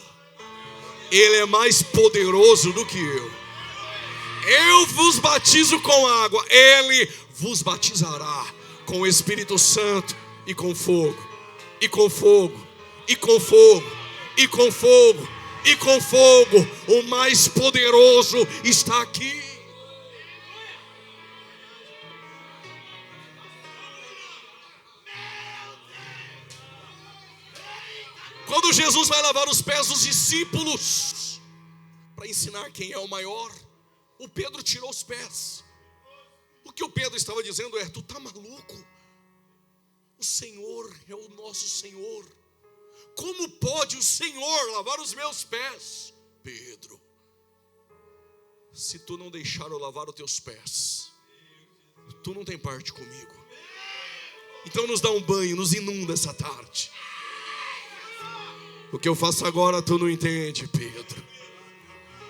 Ele é mais poderoso do que eu. Eu vos batizo com água. Ele vos batizará com o Espírito Santo e com fogo. E com fogo. E com fogo. E com fogo. E com fogo, o mais poderoso está aqui. Quando Jesus vai lavar os pés dos discípulos, para ensinar quem é o maior, o Pedro tirou os pés. O que o Pedro estava dizendo é, tu está maluco? O Senhor é o nosso Senhor. Como pode o Senhor lavar os meus pés? Pedro, se tu não deixar eu lavar os teus pés, tu não tem parte comigo. Então nos dá um banho, nos inunda essa tarde. O que eu faço agora tu não entende, Pedro,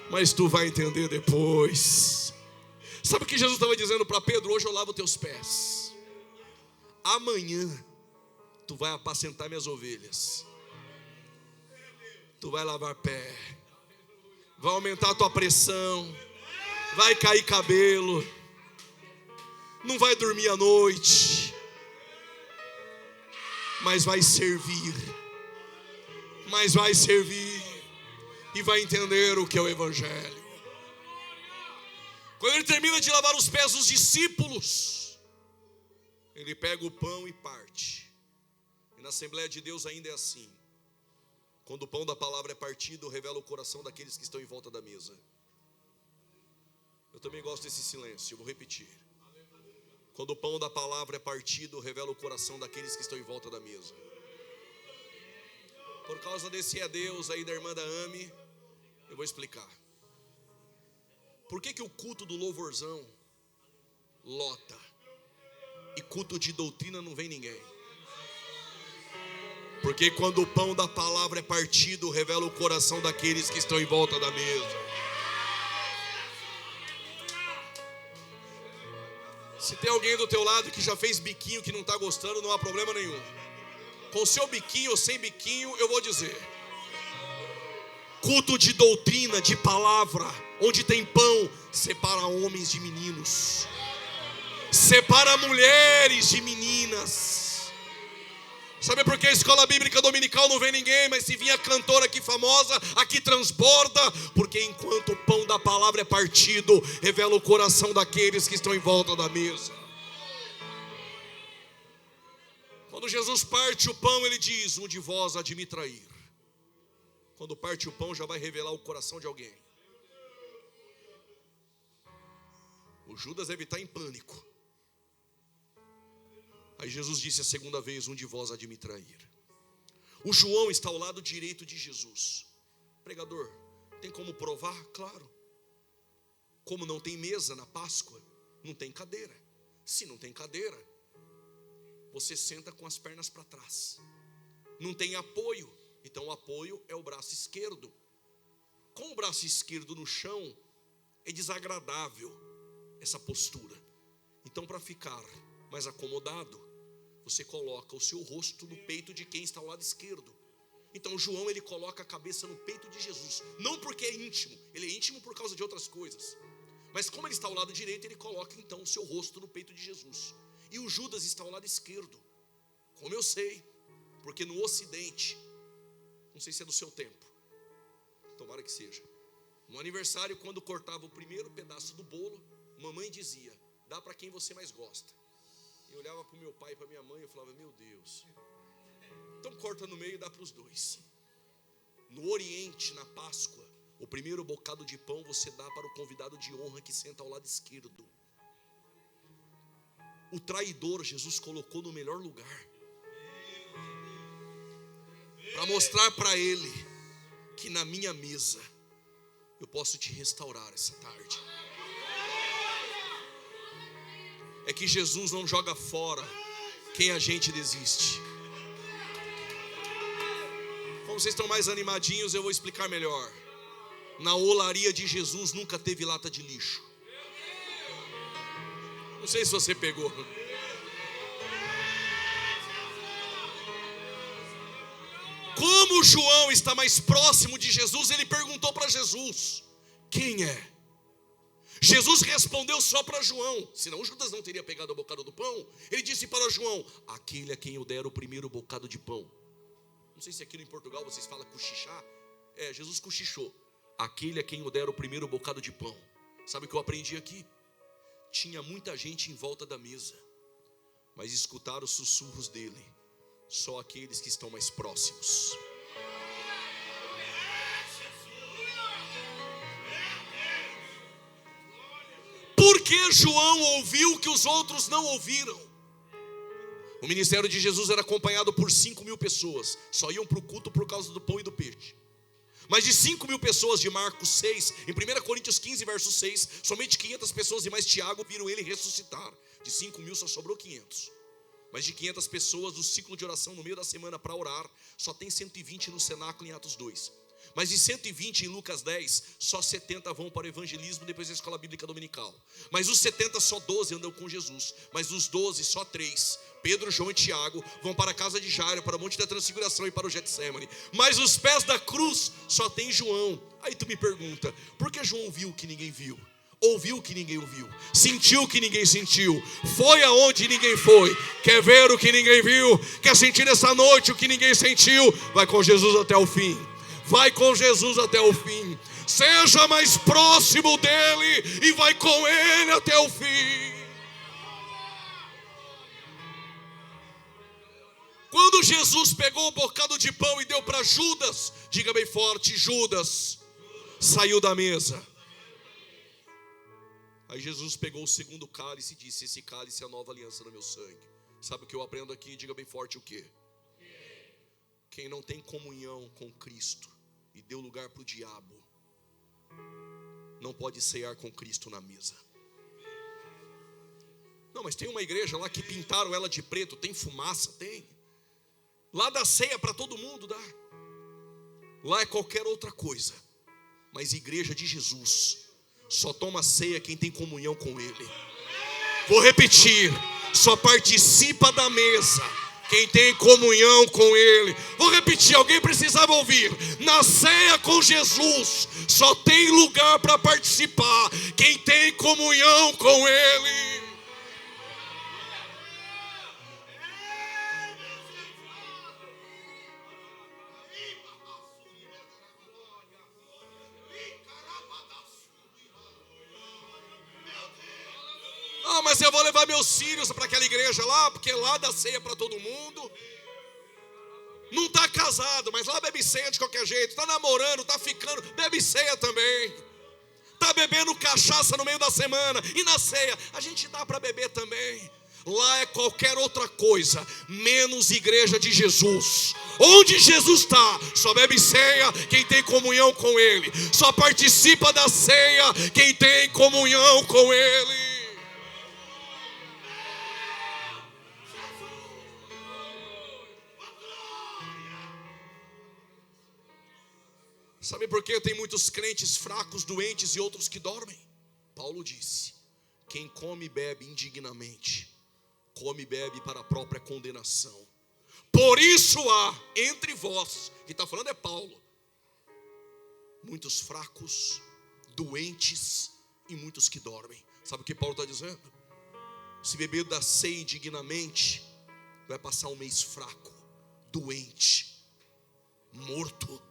mas tu vai entender depois. Sabe o que Jesus estava dizendo para Pedro? Hoje eu lavo teus pés, amanhã tu vai apacentar minhas ovelhas. Tu vai lavar pé, vai aumentar a tua pressão, vai cair cabelo, não vai dormir à noite, mas vai servir, e vai entender o que é o Evangelho. Quando ele termina de lavar os pés dos discípulos, ele pega o pão e parte. E na Assembleia de Deus ainda é assim. Quando o pão da palavra é partido, revela o coração daqueles que estão em volta da mesa. Eu também gosto desse silêncio, eu vou repetir. Quando o pão da palavra é partido, revela o coração daqueles que estão em volta da mesa. Por causa desse é Deus aí da irmã da Ami, eu vou explicar. Por que o culto do louvorzão lota e culto de doutrina não vem ninguém? Porque quando o pão da palavra é partido, revela o coração daqueles que estão em volta da mesa. Se tem alguém do teu lado que já fez biquinho que não está gostando, não há problema nenhum. Com seu biquinho ou sem biquinho, eu vou dizer. Culto de doutrina, de palavra, onde tem pão, separa homens de meninos, separa mulheres de meninas. Sabe por que a escola bíblica dominical não vem ninguém? Mas se vinha cantora aqui famosa, aqui transborda. Porque enquanto o pão da palavra é partido, revela o coração daqueles que estão em volta da mesa. Quando Jesus parte o pão, ele diz, um de vós há de me trair. Quando parte o pão, já vai revelar o coração de alguém. O Judas deve estar em pânico. Aí Jesus disse a segunda vez, um de vós há de me trair. O João está ao lado direito de Jesus. Pregador, tem como provar? Claro. Como não tem mesa na Páscoa, não tem cadeira. Se não tem cadeira, você senta com as pernas para trás. Não tem apoio, então o apoio é o braço esquerdo. Com o braço esquerdo no chão, é desagradável essa postura. Então, para ficar mais acomodado, você coloca o seu rosto no peito de quem está ao lado esquerdo. Então João, ele coloca a cabeça no peito de Jesus. Não porque é íntimo, ele é íntimo por causa de outras coisas. Mas como ele está ao lado direito, ele coloca então o seu rosto no peito de Jesus. E o Judas está ao lado esquerdo. Como eu sei, porque no Ocidente, não sei se é do seu tempo, tomara que seja, no aniversário, quando cortava o primeiro pedaço do bolo, mamãe dizia: dá para quem você mais gosta. Eu olhava para o meu pai e para minha mãe e eu falava: meu Deus, então corta no meio e dá para os dois. No Oriente, na Páscoa, o primeiro bocado de pão você dá para o convidado de honra que senta ao lado esquerdo. O traidor Jesus colocou no melhor lugar, para mostrar para ele que na minha mesa eu posso te restaurar essa tarde. É que Jesus não joga fora quem a gente desiste. Como vocês estão mais animadinhos, eu vou explicar melhor. Na olaria de Jesus nunca teve lata de lixo. Não sei se você pegou. Como João está mais próximo de Jesus, ele perguntou para Jesus: quem é? Jesus respondeu só para João, senão Judas não teria pegado o bocado do pão. Ele disse para João: aquele a quem eu der o primeiro bocado de pão. Não sei se aqui em Portugal vocês falam cochichar. Jesus cochichou: aquele a quem eu der o primeiro bocado de pão. Sabe o que eu aprendi aqui? Tinha muita gente em volta da mesa, mas escutaram os sussurros dele só aqueles que estão mais próximos. Porque João ouviu o que os outros não ouviram. O ministério de Jesus era acompanhado por 5.000 pessoas. Só iam para o culto por causa do pão e do peixe. Mas de 5.000 pessoas de Marcos 6, em 1 Coríntios 15, verso 6, somente 500 pessoas e mais Tiago viram ele ressuscitar. De 5.000 só sobrou 500. Mas de 500 pessoas do ciclo de oração no meio da semana para orar, só tem 120 no cenáculo em Atos 2. Mas de 120 em Lucas 10, só 70 vão para o evangelismo depois da escola bíblica dominical. Mas os 70, só 12 andam com Jesus. Mas dos 12, só 3, Pedro, João e Tiago, vão para a casa de Jairo, para o Monte da Transfiguração e para o Getsemane. Mas os pés da cruz só tem João. Aí tu me pergunta: por que João viu o que ninguém viu? Ouviu o que ninguém ouviu, sentiu o que ninguém sentiu, foi aonde ninguém foi, quer ver o que ninguém viu, quer sentir essa noite o que ninguém sentiu? Vai com Jesus até o fim. Vai com Jesus até o fim. Seja mais próximo dele e vai com ele até o fim. Quando Jesus pegou o bocado de pão e deu para Judas, diga bem forte: Judas saiu da mesa. Aí Jesus pegou o segundo cálice e disse: esse cálice é a nova aliança no meu sangue. Sabe o que eu aprendo aqui? Diga bem forte o quê? Quem não tem comunhão com Cristo e deu lugar para o diabo, não pode cear com Cristo na mesa. Não, mas tem uma igreja lá que pintaram ela de preto, tem fumaça, tem. Lá dá ceia para todo mundo, dá. Lá é qualquer outra coisa. Mas igreja de Jesus só toma ceia quem tem comunhão com ele. Vou repetir: só participa da mesa quem tem comunhão com ele. Vou repetir, alguém precisava ouvir: na ceia com Jesus só tem lugar para participar quem tem comunhão com ele. Ah, mas eu vou levar meus filhos para aquela igreja lá, porque lá dá ceia para todo mundo. Não está casado, mas lá bebe ceia de qualquer jeito. Está namorando, está ficando, bebe ceia também. Está bebendo cachaça no meio da semana, e na ceia a gente dá para beber também. Lá é qualquer outra coisa, menos igreja de Jesus. Onde Jesus está, só bebe ceia quem tem comunhão com ele. Só participa da ceia quem tem comunhão com ele. Sabe por que tem muitos crentes fracos, doentes e outros que dormem? Paulo disse: quem come e bebe indignamente, come e bebe para a própria condenação. Por isso há entre vós, quem está falando é Paulo, muitos fracos, doentes e muitos que dormem. Sabe o que Paulo está dizendo? Se beber da ceia indignamente, vai passar um mês fraco, doente, morto.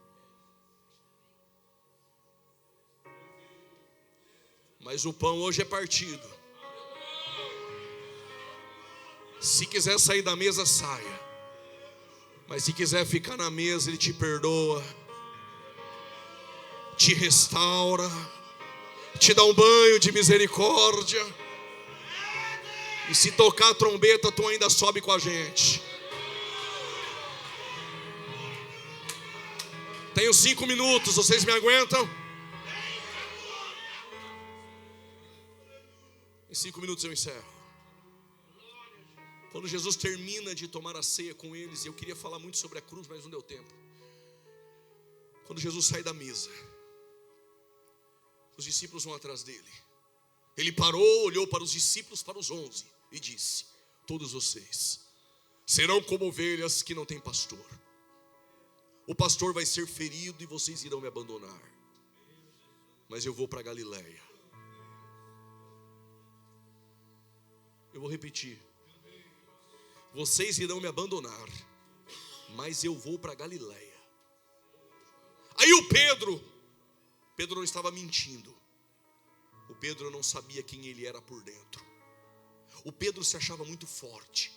Mas o pão hoje é partido. Se quiser sair da mesa, saia. Mas se quiser ficar na mesa, Ele te perdoa, te restaura, te dá um banho de misericórdia. E se tocar a trombeta, tu ainda sobe com a gente. Tenho 5 minutos, vocês me aguentam? Em 5 minutos eu encerro. Quando Jesus termina de tomar a ceia com eles, e eu queria falar muito sobre a cruz, mas não deu tempo. Quando Jesus sai da mesa, os discípulos vão atrás dele. Ele parou, olhou para os discípulos, para os 11, e disse: todos vocês serão como ovelhas que não têm pastor. O pastor vai ser ferido e vocês irão me abandonar. Mas eu vou para Galileia. Eu vou repetir. Vocês irão me abandonar, mas eu vou para Galileia. Aí o Pedro não estava mentindo. O Pedro não sabia quem ele era por dentro. O Pedro se achava muito forte.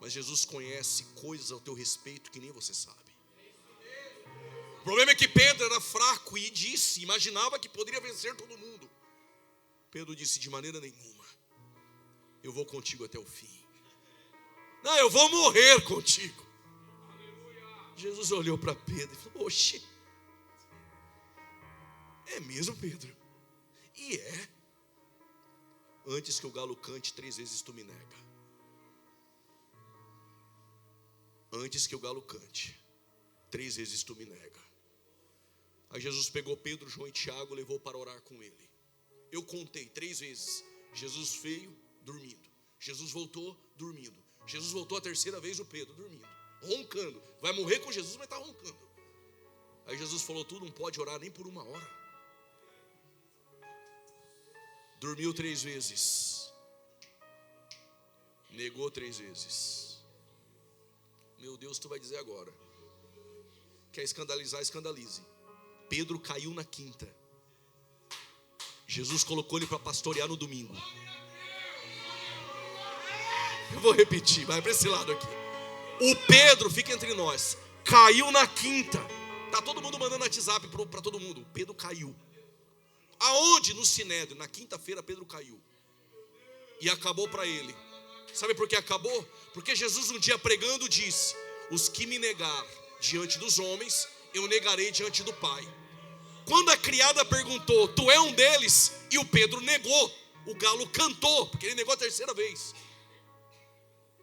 Mas Jesus conhece coisas ao teu respeito que nem você sabe. O problema é que Pedro era fraco e imaginava que poderia vencer todo mundo. Pedro disse: de maneira nenhuma, eu vou contigo até o fim. Não, eu vou morrer contigo. Jesus olhou para Pedro e falou: oxe, é mesmo, Pedro? E é. Antes que o galo cante 3 vezes tu me nega. Antes que o galo cante 3 vezes tu me nega. Aí Jesus pegou Pedro, João e Tiago, levou para orar com ele. Eu contei 3 vezes. Jesus veio dormindo. Jesus voltou dormindo. Jesus voltou a 3ª vez, o Pedro dormindo, roncando. Vai morrer com Jesus, mas está roncando. Aí Jesus falou: tu não pode orar nem por 1 hora. Dormiu 3 vezes. Negou 3 vezes. Meu Deus, tu vai dizer agora. Quer escandalizar, escandalize. Pedro caiu na 5ª. Jesus colocou ele para pastorear no domingo. Eu vou repetir, vai para esse lado aqui. O Pedro, fica entre nós, caiu na 5ª. Tá todo mundo mandando WhatsApp para todo mundo. O Pedro caiu. Aonde? No Sinédrio. Na 5ª-feira Pedro caiu. E acabou para ele. Sabe por que acabou? Porque Jesus um dia pregando disse: os que me negar diante dos homens, eu negarei diante do Pai. Quando a criada perguntou: tu é um deles? E o Pedro negou. O galo cantou, porque ele negou a 3ª vez.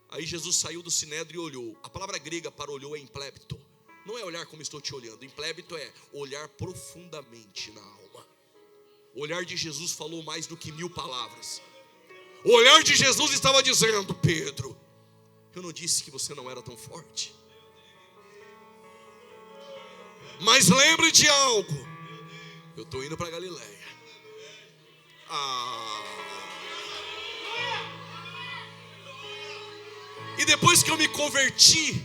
Aí Jesus saiu do Sinédrio e olhou. A palavra grega para olhou é implébito. Não é olhar como estou te olhando. Implébito é olhar profundamente na alma. O olhar de Jesus falou mais do que 1000 palavras. O olhar de Jesus estava dizendo: Pedro, eu não disse que você não era tão forte. Mas lembre de algo. Eu estou indo para Galileia. E depois que eu me converti,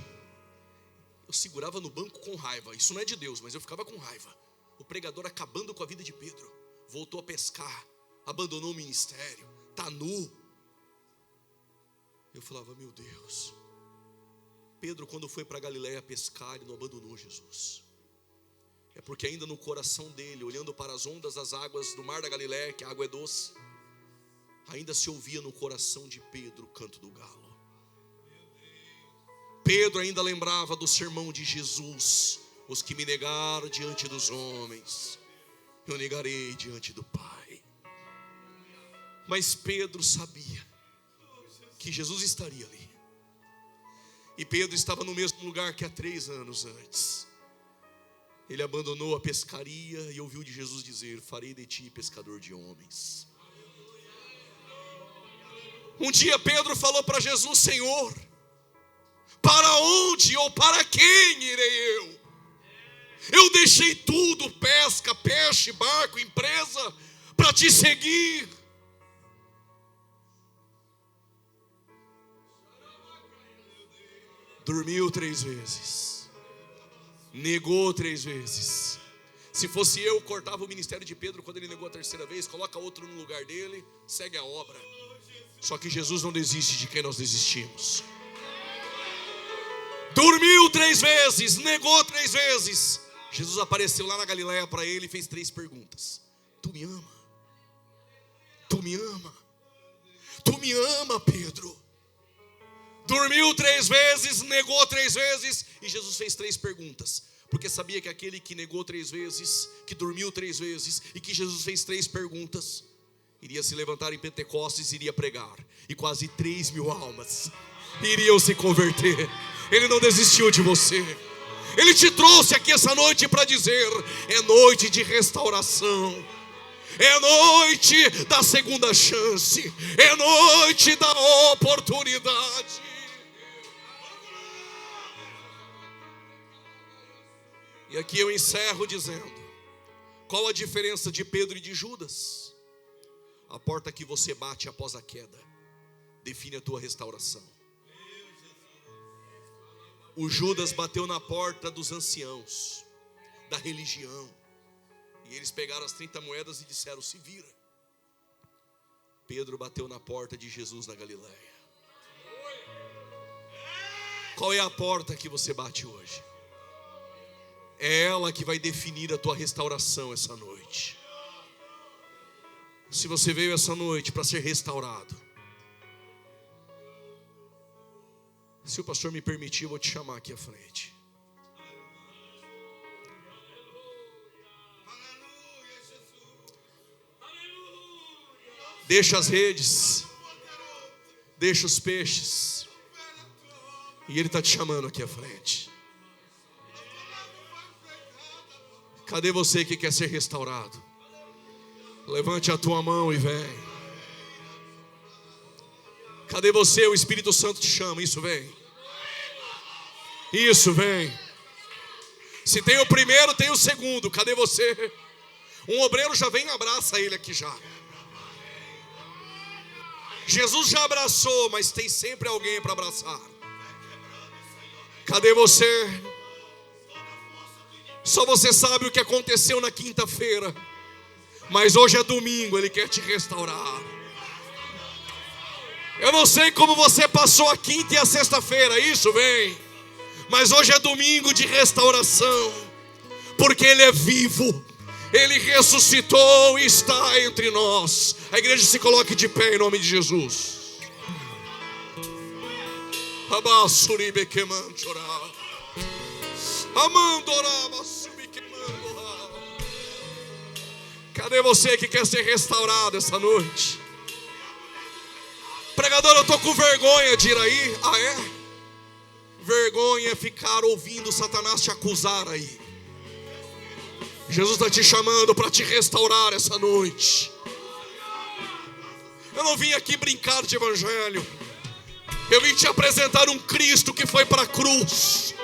eu segurava no banco com raiva. Isso não é de Deus, mas eu ficava com raiva. O pregador acabando com a vida de Pedro. Voltou a pescar, abandonou o ministério, está nu. Eu falava: meu Deus. Pedro, quando foi para Galileia pescar, ele não abandonou Jesus. É porque ainda no coração dele, olhando para as ondas das águas do mar da Galileia, que a água é doce, ainda se ouvia no coração de Pedro o canto do galo. Pedro ainda lembrava do sermão de Jesus: os que me negaram diante dos homens, eu negarei diante do Pai. Mas Pedro sabia que Jesus estaria ali. E Pedro estava no mesmo lugar que há 3 anos antes. Ele abandonou a pescaria e ouviu de Jesus dizer: farei de ti pescador de homens. Um dia Pedro falou para Jesus: Senhor, para onde ou para quem irei eu? Eu deixei tudo, pesca, peixe, barco, empresa, para te seguir. Dormiu 3 vezes, negou 3 vezes. Se fosse eu, cortava o ministério de Pedro quando ele negou a 3ª vez, coloca outro no lugar dele, segue a obra. Só que Jesus não desiste de quem nós desistimos. Dormiu 3 vezes, negou 3 vezes. Jesus apareceu lá na Galileia para ele e fez 3 perguntas. Tu me ama? Tu me ama? Tu me ama, Pedro? Dormiu 3 vezes, negou 3 vezes, e Jesus fez 3 perguntas, porque sabia que aquele que negou 3 vezes, que dormiu 3 vezes, e que Jesus fez 3 perguntas, iria se levantar em Pentecostes, iria pregar, e quase 3.000 almas iriam se converter. Ele não desistiu de você. Ele te trouxe aqui essa noite para dizer: é noite de restauração, é noite da segunda chance, é noite da oportunidade. E aqui eu encerro dizendo: qual a diferença de Pedro e de Judas? A porta que você bate após a queda define a tua restauração. O Judas bateu na porta dos anciãos da religião, e eles pegaram as 30 moedas e disseram: se vira. Pedro bateu na porta de Jesus na Galileia. Qual é a porta que você bate hoje? É ela que vai definir a tua restauração essa noite. Se você veio essa noite para ser restaurado, se o pastor me permitir, eu vou te chamar aqui à frente. Deixa as redes, deixa os peixes, e Ele está te chamando aqui à frente. Cadê você que quer ser restaurado? Levante a tua mão e vem. Cadê você? O Espírito Santo te chama. Isso, vem. Isso, vem. Se tem o primeiro, tem o segundo. Cadê você? Um obreiro já vem e abraça ele aqui já. Jesus já abraçou, mas tem sempre alguém para abraçar. Cadê você? Só você sabe o que aconteceu na quinta-feira, mas hoje é domingo, Ele quer te restaurar. Eu não sei como você passou a quinta e a sexta-feira, isso, vem. Mas hoje é domingo de restauração, porque Ele é vivo, Ele ressuscitou e está entre nós. A igreja se coloque de pé em nome de Jesus. Cadê você que quer ser restaurado essa noite? Pregador, eu estou com vergonha de ir aí. Ah, é? Vergonha é ficar ouvindo Satanás te acusar aí. Jesus está te chamando para te restaurar essa noite. Eu não vim aqui brincar de evangelho. Eu vim te apresentar um Cristo que foi para a cruz,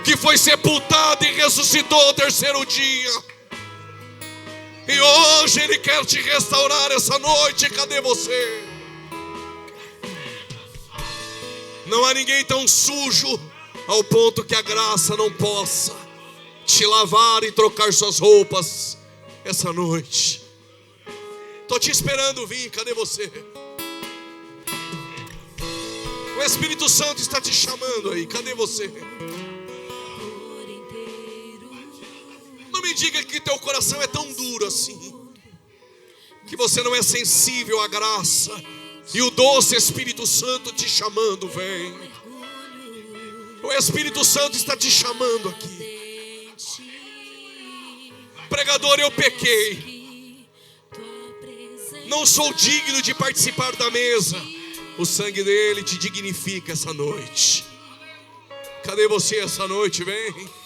que foi sepultado e ressuscitou ao 3º dia. E hoje Ele quer te restaurar essa noite. Cadê você? Não há ninguém tão sujo ao ponto que a graça não possa te lavar e trocar suas roupas essa noite. Estou te esperando vir. Cadê você? O Espírito Santo está te chamando aí. Cadê você? Não me diga que teu coração é tão duro assim, que você não é sensível à graça e o doce Espírito Santo te chamando. Vem. O Espírito Santo está te chamando aqui. Pregador, eu pequei, não sou digno de participar da mesa. O sangue dele te dignifica essa noite. Cadê você essa noite? Vem.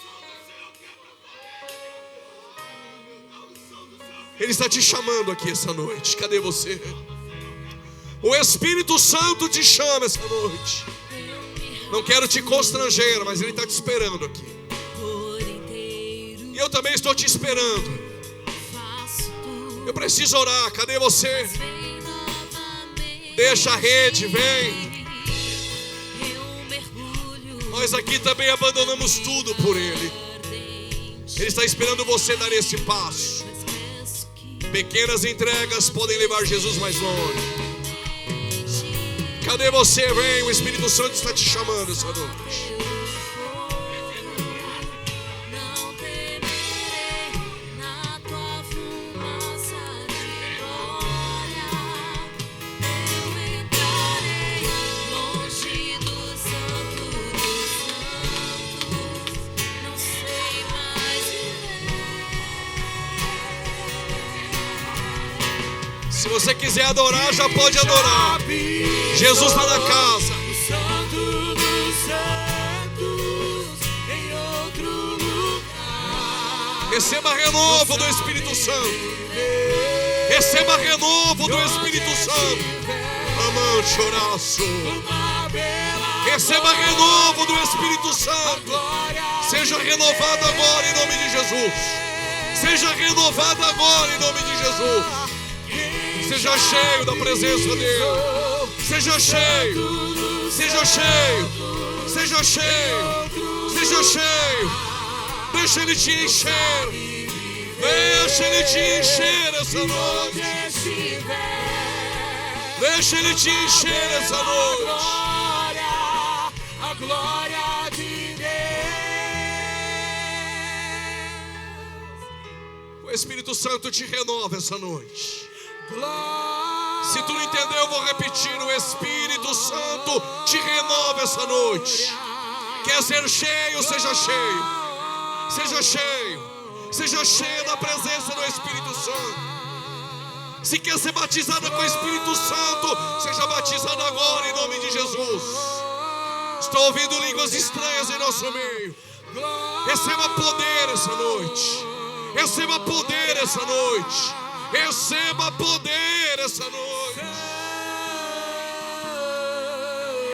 Ele está te chamando aqui essa noite. Cadê você? O Espírito Santo te chama essa noite. Não quero te constranger, mas Ele está te esperando aqui. E eu também estou te esperando. Eu preciso orar. Cadê você? Deixa a rede, vem. Nós aqui também abandonamos tudo por Ele. Ele está esperando você dar esse passo. Pequenas entregas podem levar Jesus mais longe. Cadê você? Vem, o Espírito Santo está te chamando essa noite. Se você quiser adorar, já pode adorar. Jesus está na casa. Receba renovo do Espírito Santo. Receba renovo do Espírito Santo. Amém, choraço. Receba renovo do Espírito Santo. Seja renovado agora em nome de Jesus. Seja renovado agora em nome de Jesus. Seja cheio da presença dele. Seja cheio. Seja cheio. Seja cheio. Seja cheio. Deixa Ele te encher. Deixa Ele te encher essa noite. Deixa Ele te encher essa noite. A glória de Deus. O Espírito Santo te renova essa noite. Se tu não entendeu, eu vou repetir. O Espírito Santo te renova essa noite. Quer ser cheio? Seja cheio. Seja cheio. Seja cheio da presença do Espírito Santo. Se quer ser batizada com o Espírito Santo, seja batizada agora em nome de Jesus. Estou ouvindo línguas estranhas em nosso meio. Receba poder essa noite. Receba poder essa noite. Receba poder essa noite.